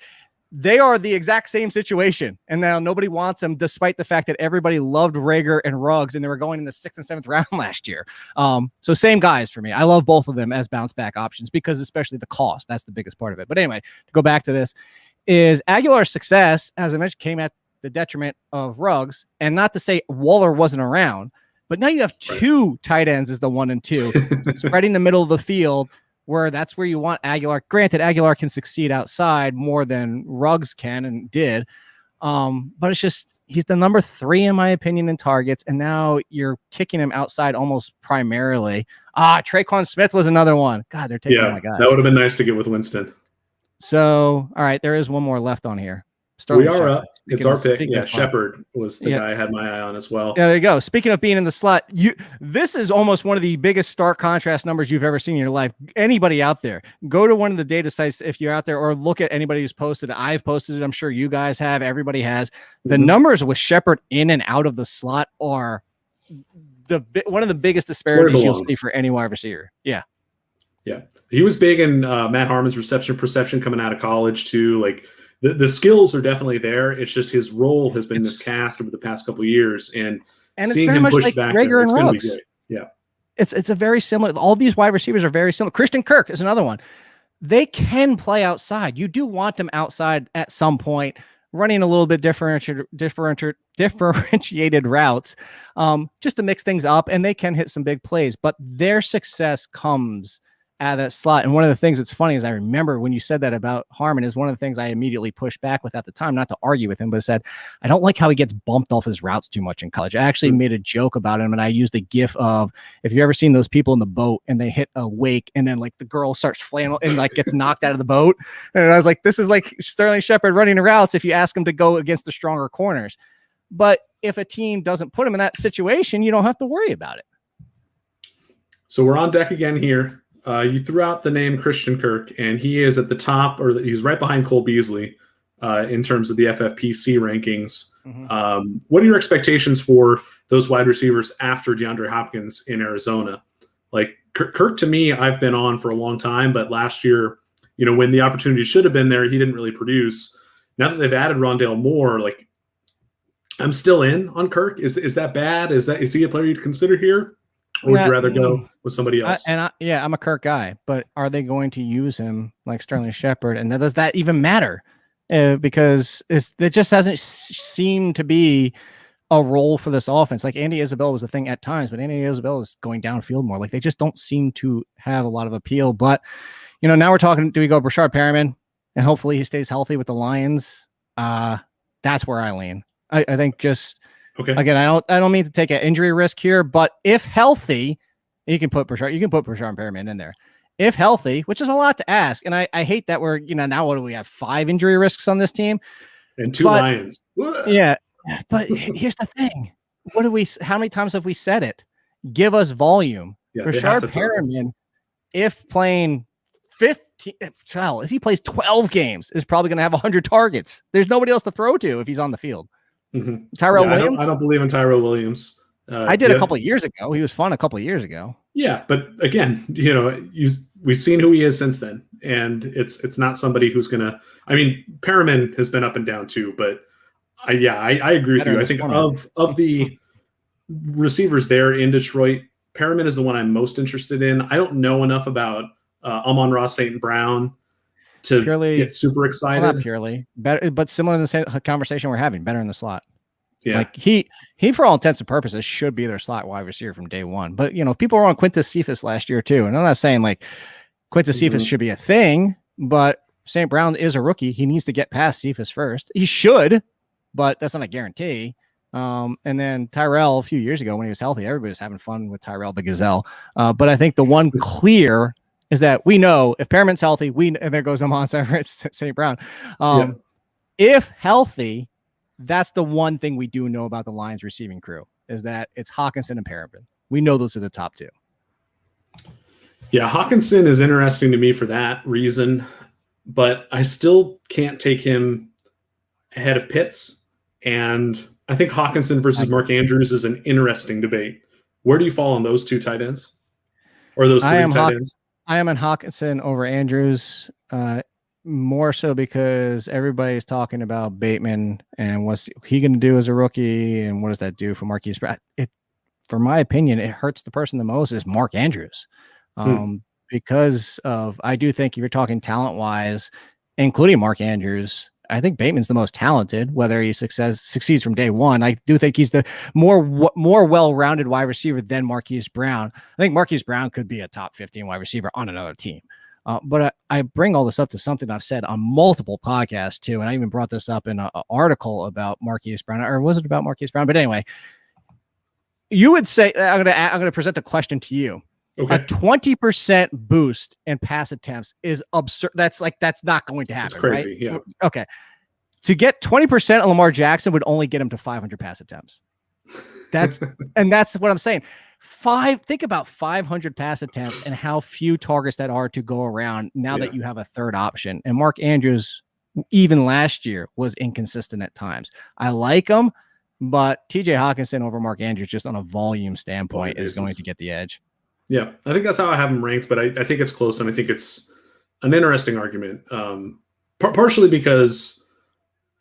they are the exact same situation, and now nobody wants them, despite the fact that everybody loved Reagor and Ruggs, and they were going in the 6th and 7th round last year. So same guys for me. I love both of them as bounce back options because especially the cost. That's the biggest part of it. But anyway, to go back to this, is Aguilar's success, as I mentioned, came at the detriment of Ruggs, and not to say Waller wasn't around, but now you have two tight ends as the 1 and 2, spreading the middle of the field, where that's where you want Aguilar. Granted, Aguilar can succeed outside more than Ruggs can and did. But it's just, he's the number 3, in my opinion, in targets. And now you're kicking him outside almost primarily. Traquan Smith was another one. God, they're taking my guys. That would have been nice to get with Winston. So, all right, there is one more left on here. We are up. It's our pick. Yeah, Shepard was the guy I had my eye on as well. Yeah, there you go. Speaking of being in the slot, this is almost one of the biggest stark contrast numbers you've ever seen in your life. Anybody out there, go to one of the data sites if you're out there, or look at anybody who's posted it. I've posted it. I'm sure you guys have. Everybody has. The numbers with Shepard in and out of the slot are one of the biggest disparities you'll see for any wide receiver. Yeah. Yeah. He was big in Matt Harmon's reception perception coming out of college too. Like, the skills are definitely there. It's just his role has been miscast over the past couple of years, and seeing him push back, Reagor and Ruggs. Yeah, it's a very similar. All these wide receivers are very similar. Christian Kirk is another one. They can play outside. You do want them outside at some point, running a little bit differentiated routes, just to mix things up, and they can hit some big plays. But their success comes out of that slot. And one of the things that's funny is I remember when you said that about Harmon is one of the things I immediately pushed back with at the time, not to argue with him, but said, I don't like how he gets bumped off his routes too much in college. I actually made a joke about him, and I used the gif of, if you've ever seen those people in the boat and they hit a wake and then like the girl starts flailing and like gets knocked out of the boat. And I was like, this is like Sterling Shepard running the routes if you ask him to go against the stronger corners. But if a team doesn't put him in that situation, you don't have to worry about it. So we're on deck again here. You threw out the name Christian Kirk, and he is at the top, or he's right behind Cole Beasley in terms of the FFPC rankings. What are your expectations for those wide receivers after DeAndre Hopkins in Arizona? Like Kirk, to me, I've been on for a long time, but last year, when the opportunity should have been there, he didn't really produce. Now that they've added Rondale Moore, like I'm still in on Kirk. Is that bad? Is he a player you'd consider here? Or would you rather go with somebody else? I'm a Kirk guy, but are they going to use him like Sterling Shepard? And does that even matter? Because it just hasn't seemed to be a role for this offense. Like Andy Isabella was a thing at times, but Andy Isabella is going downfield more. Like they just don't seem to have a lot of appeal. But, now we're talking, do we go Rashad Penny? And hopefully he stays healthy with the Lions. That's where I lean. I think just... Okay. Again, I don't mean to take an injury risk here, but if healthy, you can put Rashad Penny in there. If healthy, which is a lot to ask, and I hate that we're now what do we have 5 injury risks on this team and 2 Lions? Yeah, but here's the thing: how many times have we said it? Give us volume. Yeah, Rashad Penny, if playing 15, if he plays 12 games, is probably going to have 100 targets. There's nobody else to throw to if he's on the field. Tyrone Williams? I don't believe in Tyrone Williams. I did a couple of years ago. He was fun a couple of years ago. Yeah, but again, we've seen who he is since then, and it's not somebody who's gonna. I mean, Perriman has been up and down too, but I agree with you. I think of the receivers there in Detroit, Perriman is the one I'm most interested in. I don't know enough about Amon-Ra St. Brown to get super excited. Well, not purely, better, but similar to the same conversation we're having. Better in the slot. Yeah, like he for all intents and purposes should be their slot wide receiver from day one. But people were on Quintus Cephas last year too, and I'm not saying like Quintus Cephas should be a thing, but St. Brown is a rookie. He needs to get past Cephas first. He should, but that's not a guarantee. And then Tyrell a few years ago when he was healthy, everybody was having fun with Tyrell the Gazelle. But I think the one clear is that we know if Perriman's healthy, and there goes Amon St. Brown. If healthy, that's the one thing we do know about the Lions receiving crew is that it's Hawkinson and Perriman. We know those are the top two. Yeah, Hawkinson is interesting to me for that reason, but I still can't take him ahead of Pitts. And I think Hawkinson versus Mark Andrews is an interesting debate. Where do you fall on those two tight ends? Or those three tight ends? I am on Hawkinson over Andrews, more so because everybody's talking about Bateman and what's he going to do as a rookie and what does that do for Marquise Brown. For my opinion, it hurts the person the most is Mark Andrews. Because I do think if you're talking talent-wise, including Mark Andrews, I think Bateman's the most talented, whether he succeeds from day one. I do think he's the more well-rounded wide receiver than Marquise Brown. I think Marquise Brown could be a top 15 wide receiver on another team. But I bring all this up to something I've said on multiple podcasts too. And I even brought this up in an article about Marquise Brown, or was it about Marquise Brown? But anyway, you would say, I'm going to present a question to you. Okay. A 20% boost in pass attempts is absurd. That's not going to happen. It's crazy. Right? Yeah. Okay. To get 20% on Lamar Jackson would only get him to 500 pass attempts. That's what I'm saying. Think about 500 pass attempts and how few targets that are to go around now that you have a third option. And Mark Andrews, even last year, was inconsistent at times. I like him, but TJ Hawkinson over Mark Andrews just on a volume standpoint is going to get the edge. Yeah, I think that's how I have him ranked, but I think it's close, and I think it's an interesting argument. Partially because,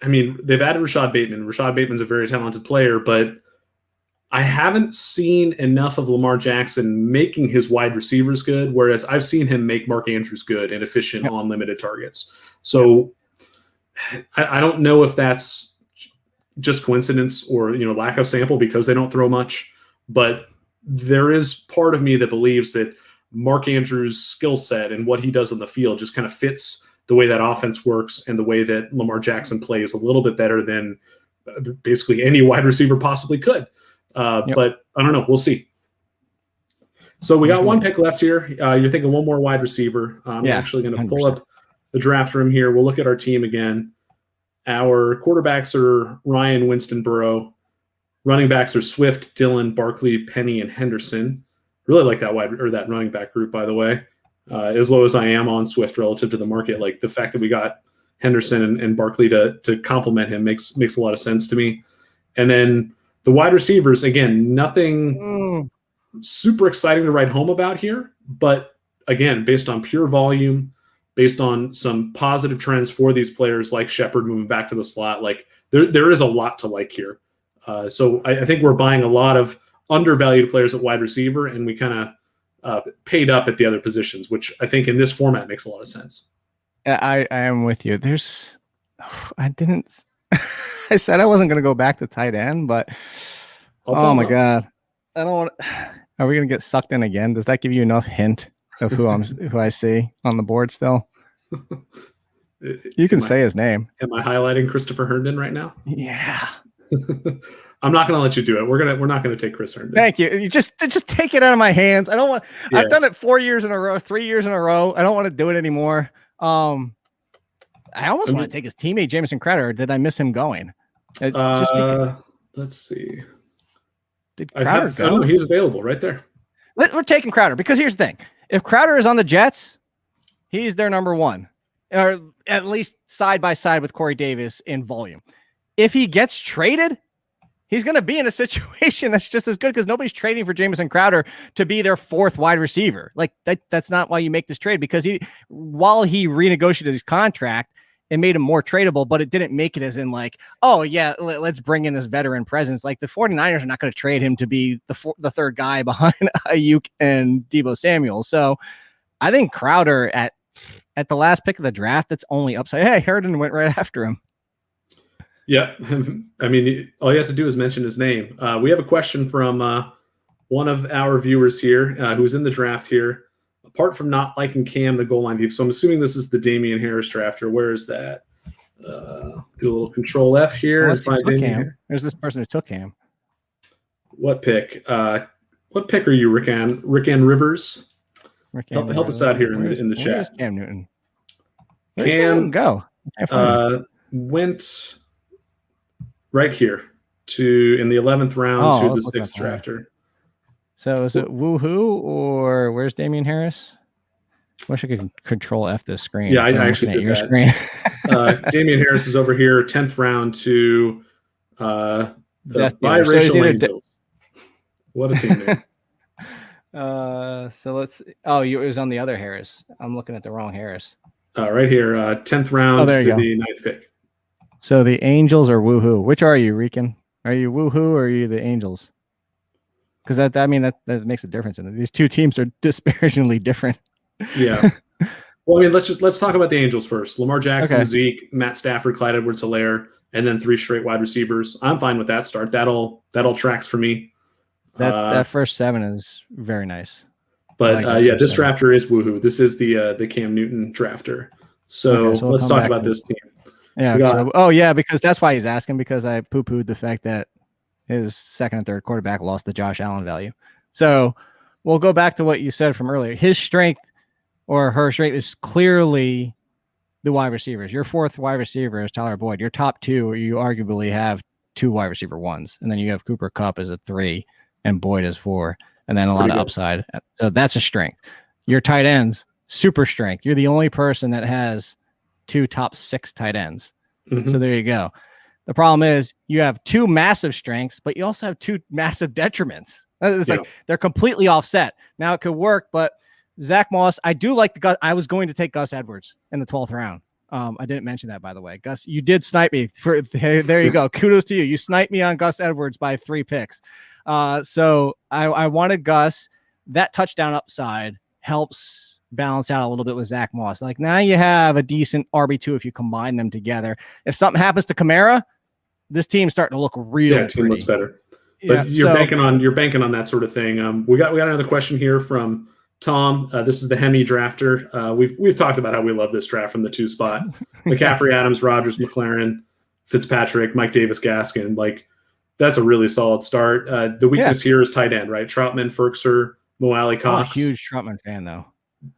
I mean, they've added Rashad Bateman. Rashad Bateman's a very talented player, but I haven't seen enough of Lamar Jackson making his wide receivers good, whereas I've seen him make Mark Andrews good and efficient on limited targets. So I don't know if that's just coincidence or lack of sample because they don't throw much, but there is part of me that believes that Mark Andrews' skill set and what he does on the field just kind of fits the way that offense works and the way that Lamar Jackson plays a little bit better than basically any wide receiver possibly could. But I don't know. We'll see. So we got one pick left here. You're thinking one more wide receiver. I'm actually going to pull up the draft room here. We'll look at our team again. Our quarterbacks are Ryan, Winston, Burrow. Running backs are Swift, Dillon, Barkley, Penny, and Henderson. Really like that that running back group, by the way. As low as I am on Swift relative to the market, like the fact that we got Henderson and Barkley to complement him makes a lot of sense to me. And then the wide receivers, again, nothing super exciting to write home about here, but again, based on pure volume, based on some positive trends for these players like Shepard moving back to the slot, like there is a lot to like here. So I think we're buying a lot of undervalued players at wide receiver, and we kind of paid up at the other positions, which I think in this format makes a lot of sense. I am with you. I said I wasn't going to go back to tight end, but oh my God. I don't want. Are we going to get sucked in again? Does that give you enough hint of who I see on the board still? You can say his name. Am I highlighting Christopher Herndon right now? Yeah. I'm not going to let you do it. We're not going to take Chris Herndon. Thank you. You just take it out of my hands. I don't want. Yeah. I've done it 4 years in a row, 3 years in a row. I don't want to do it anymore. I almost want to take his teammate Jameson Crowder. Did I miss him going? Let's see. Did Crowder go? Oh, he's available right there. We're taking Crowder because here's the thing: if Crowder is on the Jets, he's their number one, or at least side by side with Corey Davis in volume. If he gets traded, he's going to be in a situation that's just as good because nobody's trading for Jameson Crowder to be their fourth wide receiver. Like that's not why you make this trade, because while he renegotiated his contract, it made him more tradable, but it didn't make it as in like, oh yeah, let's bring in this veteran presence. Like the 49ers are not going to trade him to be the third guy behind Ayuk and Deebo Samuel. So I think Crowder at the last pick of the draft, that's only upside. Hey, Harden went right after him. Yeah. I mean, all you have to do is mention his name. We have a question from one of our viewers here who's in the draft here. Apart from not liking Cam, the goal line thief. So I'm assuming this is the Damian Harris drafter. Where is that? Do a little control F here and find Cam. There's this person who took Cam. What pick? What pick are you, Rick Ann Rivers? Help us out here in the chat. Where's Cam Newton? Cam go. Went right here in the 11th round to the 6th drafter. So is it woohoo or where's Damian Harris? I wish I could control F this screen. Yeah, I actually did your screen. Damian Harris is over here, 10th round to the biracial Angels. What a team name. So let's. Oh, it was on the other Harris. I'm looking at the wrong Harris. Right here, 10th round to the 9th pick. So the Angels are woohoo. Which are you, Rican? Are you woohoo or are you the Angels? Because that makes a difference in it. These two teams are disparagingly different. Yeah. Well, I mean, let's talk about the Angels first. Lamar Jackson, Zeke, Matt Stafford, Clyde Edwards-Helaire, and then 3 straight wide receivers. I'm fine with that start. That all tracks for me. That first 7 is very nice. But this drafter is woohoo. This is the Cam Newton drafter. So let's talk about this team. Yeah. Because that's why he's asking, because I poo-pooed the fact that his second and third quarterback lost the Josh Allen value. So we'll go back to what you said from earlier. His strength or her strength is clearly the wide receivers. Your fourth wide receiver is Tyler Boyd. Your top 2, you arguably have 2 wide receiver 1s. And then you have Cooper Kupp as a 3 and Boyd as 4. And then a lot of upside. So that's a strength. Your tight ends, super strength. You're the only person that has 2 top 6 tight ends. Mm-hmm. So there you go. The problem is you have 2 massive strengths, but you also have 2 massive detriments. It's like they're completely offset. Now it could work, but Zach Moss, I do like I was going to take Gus Edwards in the 12th round. I didn't mention that, by the way. Gus, you did snipe me. There you go. Kudos to you. You sniped me on Gus Edwards by 3 picks. So I wanted Gus. That touchdown upside helps balance out a little bit with Zach Moss. Like now you have a decent RB2 if you combine them together. If something happens to Kamara, this team's starting to look real. Yeah, team looks better. But you're banking on that sort of thing. We got another question here from Tom. This is the Hemi drafter. We've talked about how we love this draft from the 2 spot. McCaffrey, Adams, Rodgers, McLaren, Fitzpatrick, Mike Davis, Gaskin. Like that's a really solid start. The weakness here is tight end, right? Troutman, Ferkser, Mo Alley, Cox. I'm a huge Troutman fan though.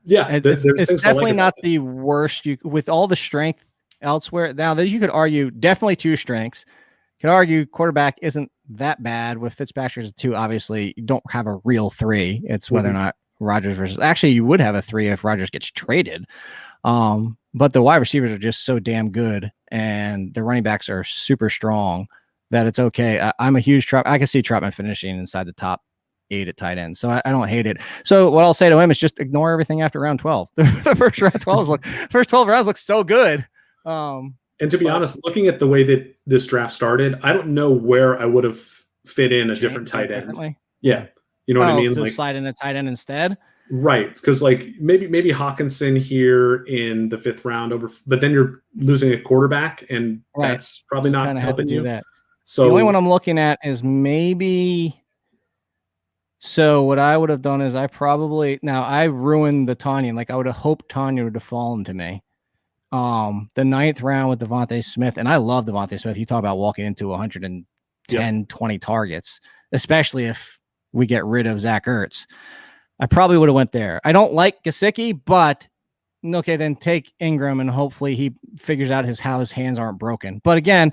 Yeah, it's definitely not the worst. With all the strength elsewhere, now that you could argue, definitely 2 strengths. You could argue quarterback isn't that bad with Fitzpatrick as a 2. Obviously, you don't have a real 3. It's whether or not Rodgers versus. Actually, you would have a 3 if Rodgers gets traded. But the wide receivers are just so damn good, and the running backs are super strong that it's okay. I'm a huge Troutman. I can see Troutman finishing inside the top 8 at tight end, so I don't hate it. So what I'll say to him is just ignore everything after round 12. The first 12 rounds look so good. And to be honest, looking at the way that this draft started, I don't know where I would have fit in a different tight end. Yeah, you know what I mean. So slide in a tight end instead. Right, because like maybe Hawkinson here in the 5th round but then you're losing a quarterback, and that's probably not helping you. That. So the only one I'm looking at is maybe. So what I would have done is I ruined the Tanya. Like I would have hoped Tanya would have fallen to me. The 9th round with Davonte Smith, and I love Davonte Smith. You talk about walking into 110, 20 targets, especially if we get rid of Zach Ertz. I probably would have went there. I don't like Gesicki, but okay, then take Ingram and hopefully he figures out how his hands aren't broken. But again,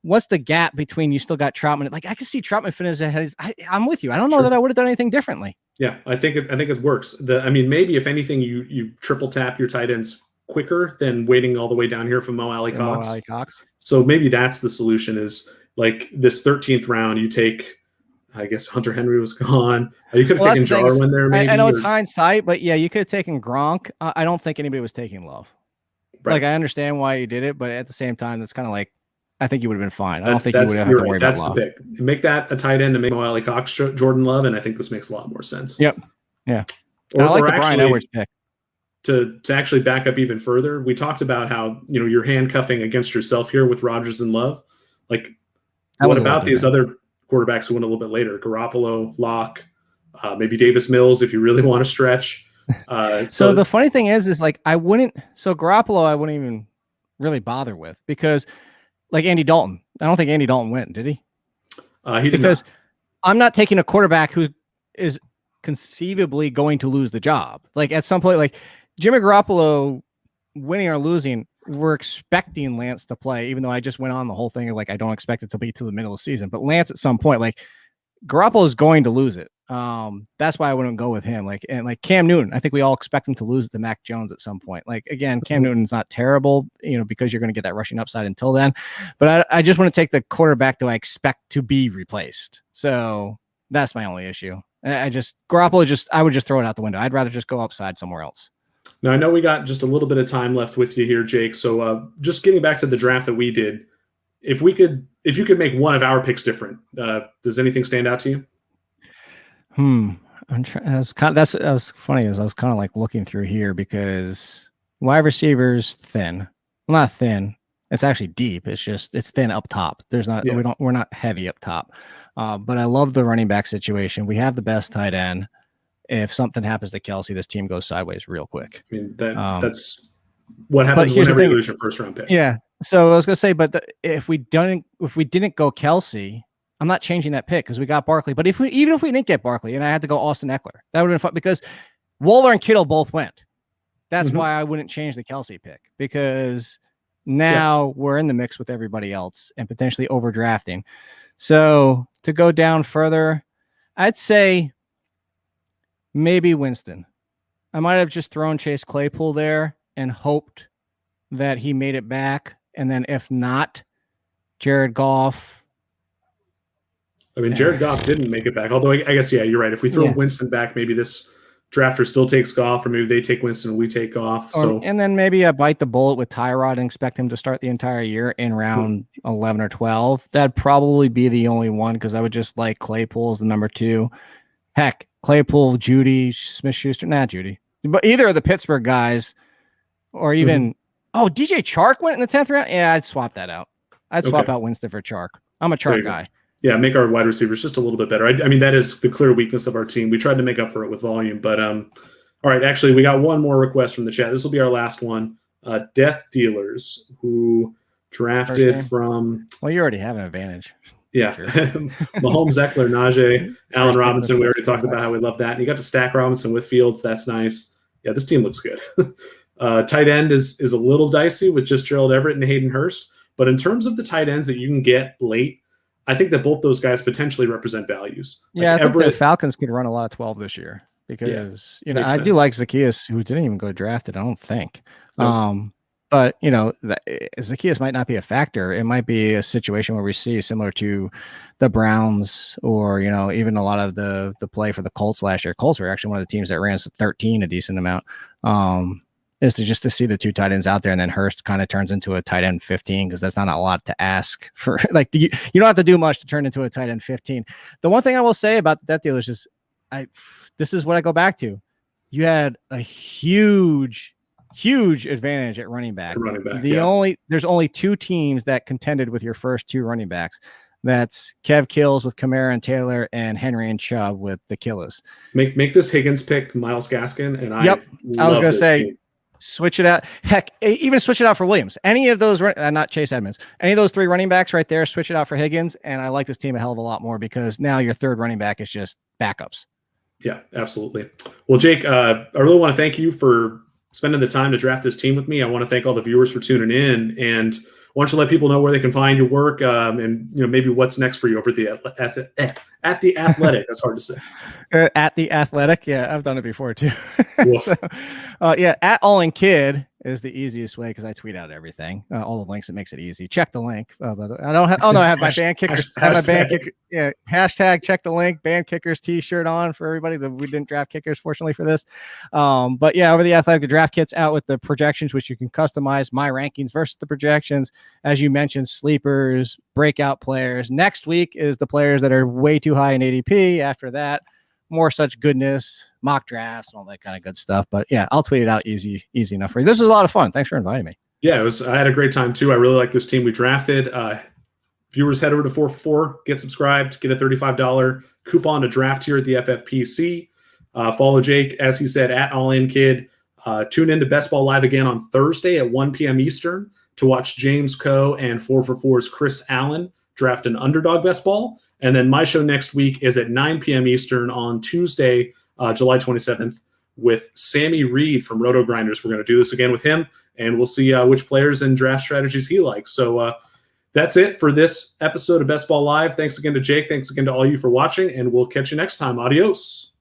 what's the gap between you still got Troutman? Like I can see Troutman finish ahead. I'm with you. I don't know that I would have done anything differently. Yeah, I think it works. Maybe if anything, you triple tap your tight ends quicker than waiting all the way down here from Mo Alley Cox. Cox. So maybe that's the solution is like this 13th round, you take, I guess Hunter Henry was gone. You could have taken Jarwin there, maybe. I know it's hindsight, but yeah, you could have taken Gronk. I don't think anybody was taking Love. Right. Like, I understand why you did it, but at the same time, it's kind of like, I think you would have been fine. I don't think you would have had to worry about Love. That's the pick. Make that a tight end and make Mo Cox Jordan Love, and I think this makes a lot more sense. Yep. Yeah. I like the Bryan Edwards pick. To actually back up even further, we talked about how, you're handcuffing against yourself here with Rodgers and Love. Like, what about these other quarterbacks who went a little bit later? Garoppolo, Locke, maybe Davis Mills if you really want to stretch. So the funny thing is like Garoppolo I wouldn't even really bother with, because like Andy Dalton, I don't think Andy Dalton went, did he? He did not. I'm not taking a quarterback who is conceivably going to lose the job. Like, at some point, like Jimmy Garoppolo, winning or losing, we're expecting Lance to play, even though I just went on the whole thing of like, I don't expect it to be to the middle of the season, but Lance at some point, like Garoppolo is going to lose it. That's why I wouldn't go with him. Like, and like Cam Newton, I think we all expect him to lose it to Mac Jones at some point. Like, again, Cam Newton's not terrible, because you're going to get that rushing upside until then, but I just want to take the quarterback that I expect to be replaced. So that's my only issue. Garoppolo, I would just throw it out the window. I'd rather just go upside somewhere else. Now, I know we got just a little bit of time left with you here, Jake. So just getting back to the draft that we did, if you could make one of our picks different, does anything stand out to you? That was funny, as I was kind of like looking through here, because wide receivers thin. Well, not thin. It's actually deep. It's thin up top. We're not heavy up top. But I love the running back situation. We have the best tight end. If something happens to Kelce, this team goes sideways real quick. I mean, that's what happens whenever you lose your first round pick. Yeah. So I was gonna say, but if we didn't go Kelce, I'm not changing that pick because we got Barkley. But even if we didn't get Barkley and I had to go Austin Eckler, that would have been fun, because Waller and Kittle both went. That's why I wouldn't change the Kelce pick, because now we're in the mix with everybody else and potentially overdrafting. So to go down further, I'd say maybe Winston. I might have just thrown Chase Claypool there and hoped that he made it back. And then if not, Jared Goff. I mean, Jared Goff didn't make it back. Although I guess, yeah, you're right. If we throw Winston back, maybe this drafter still takes Goff, or maybe they take Winston and we take Goff. And then maybe I bite the bullet with Tyrod and expect him to start the entire year in round 11 or 12. That'd probably be the only one, because I would just like Claypool as the number 2. Heck, Claypool, Judy, Smith-Schuster, not Judy, but either of the Pittsburgh guys, or even DJ Chark went in the 10th round. Yeah, I'd swap that out. I'd swap out Winston for Chark. I'm a Chark guy. Yeah, make our wide receivers just a little bit better. I mean, that is the clear weakness of our team. We tried to make up for it with volume, but all right. Actually, we got one more request from the chat. This will be our last one. Death Dealers, who drafted from. Well, you already have an advantage. Yeah, Mahomes, Eckler, Najee, Allen Robinson. We already talked about how we love that. And you got to stack Robinson with Fields. That's nice. Yeah, this team looks good. Tight end is a little dicey with just Gerald Everett and Hayden Hurst. But in terms of the tight ends that you can get late, I think that both those guys potentially represent values. Yeah, I think the Falcons could run a lot of 12 this year, because I do like Zacchaeus, who didn't even go drafted, I don't think. Nope. But Zacchaeus might not be a factor. It might be a situation where we see similar to the Browns, or even a lot of the play for the Colts last year. Colts were actually one of the teams that ran 13 a decent amount. Is to see the 2 tight ends out there, and then Hurst kind of turns into a tight end 15, because that's not a lot to ask for. Like, you don't have to do much to turn into a tight end 15. The one thing I will say about the Death Dealers is, this is what I go back to. You had a huge advantage at running back. There's only 2 teams that contended with your first 2 running backs. That's Kev Kills with Kamara and Taylor, and Henry and Chubb with the Killers. Make this Higgins pick Myles Gaskin, and I was going to say, team. Switch it out. Heck, even switch it out for Williams. Any of those, not Chase Edmonds, any of those 3 running backs right there, switch it out for Higgins. And I like this team a hell of a lot more, because now your third running back is just backups. Yeah, absolutely. Well, Jake, I really want to thank you for spending the time to draft this team with me. I want to thank all the viewers for tuning in, and why don't you let people know where they can find your work, and maybe what's next for you over at the Athletic. That's hard to say. At the Athletic, yeah, I've done it before too. So, at All In Kid, is the easiest way because I tweet out everything, all the links. It makes it easy. Check the link. I don't have. Oh no, I have my band kickers. Yeah, hashtag check the link. Band kickers T-shirt on for everybody. We didn't draft kickers fortunately for this, but yeah, over the Athletic, the draft kit's out with the projections, which you can customize my rankings versus the projections. As you mentioned, sleepers, breakout players. Next week is the players that are way too high in ADP. After that, more such goodness, mock drafts, and all that kind of good stuff. But yeah, I'll tweet it out easy enough for you. This is a lot of fun. Thanks for inviting me. Yeah, I had a great time too. I really like this team we drafted. Viewers, head over to 4for4, get subscribed, get a $35 coupon to draft here at the FFPC. Follow Jake, as he said, at All In Kid. Tune in to Best Ball Live again on Thursday at 1 p.m. Eastern to watch James Coe and 4for4's Chris Allen draft an underdog best ball. And then my show next week is at 9 p.m. Eastern on Tuesday, July 27th, with Sammy Reed from Roto Grinders. We're going to do this again with him, and we'll see which players and draft strategies he likes. So that's it for this episode of Best Ball Live. Thanks again to Jake. Thanks again to all you for watching, and we'll catch you next time. Adios.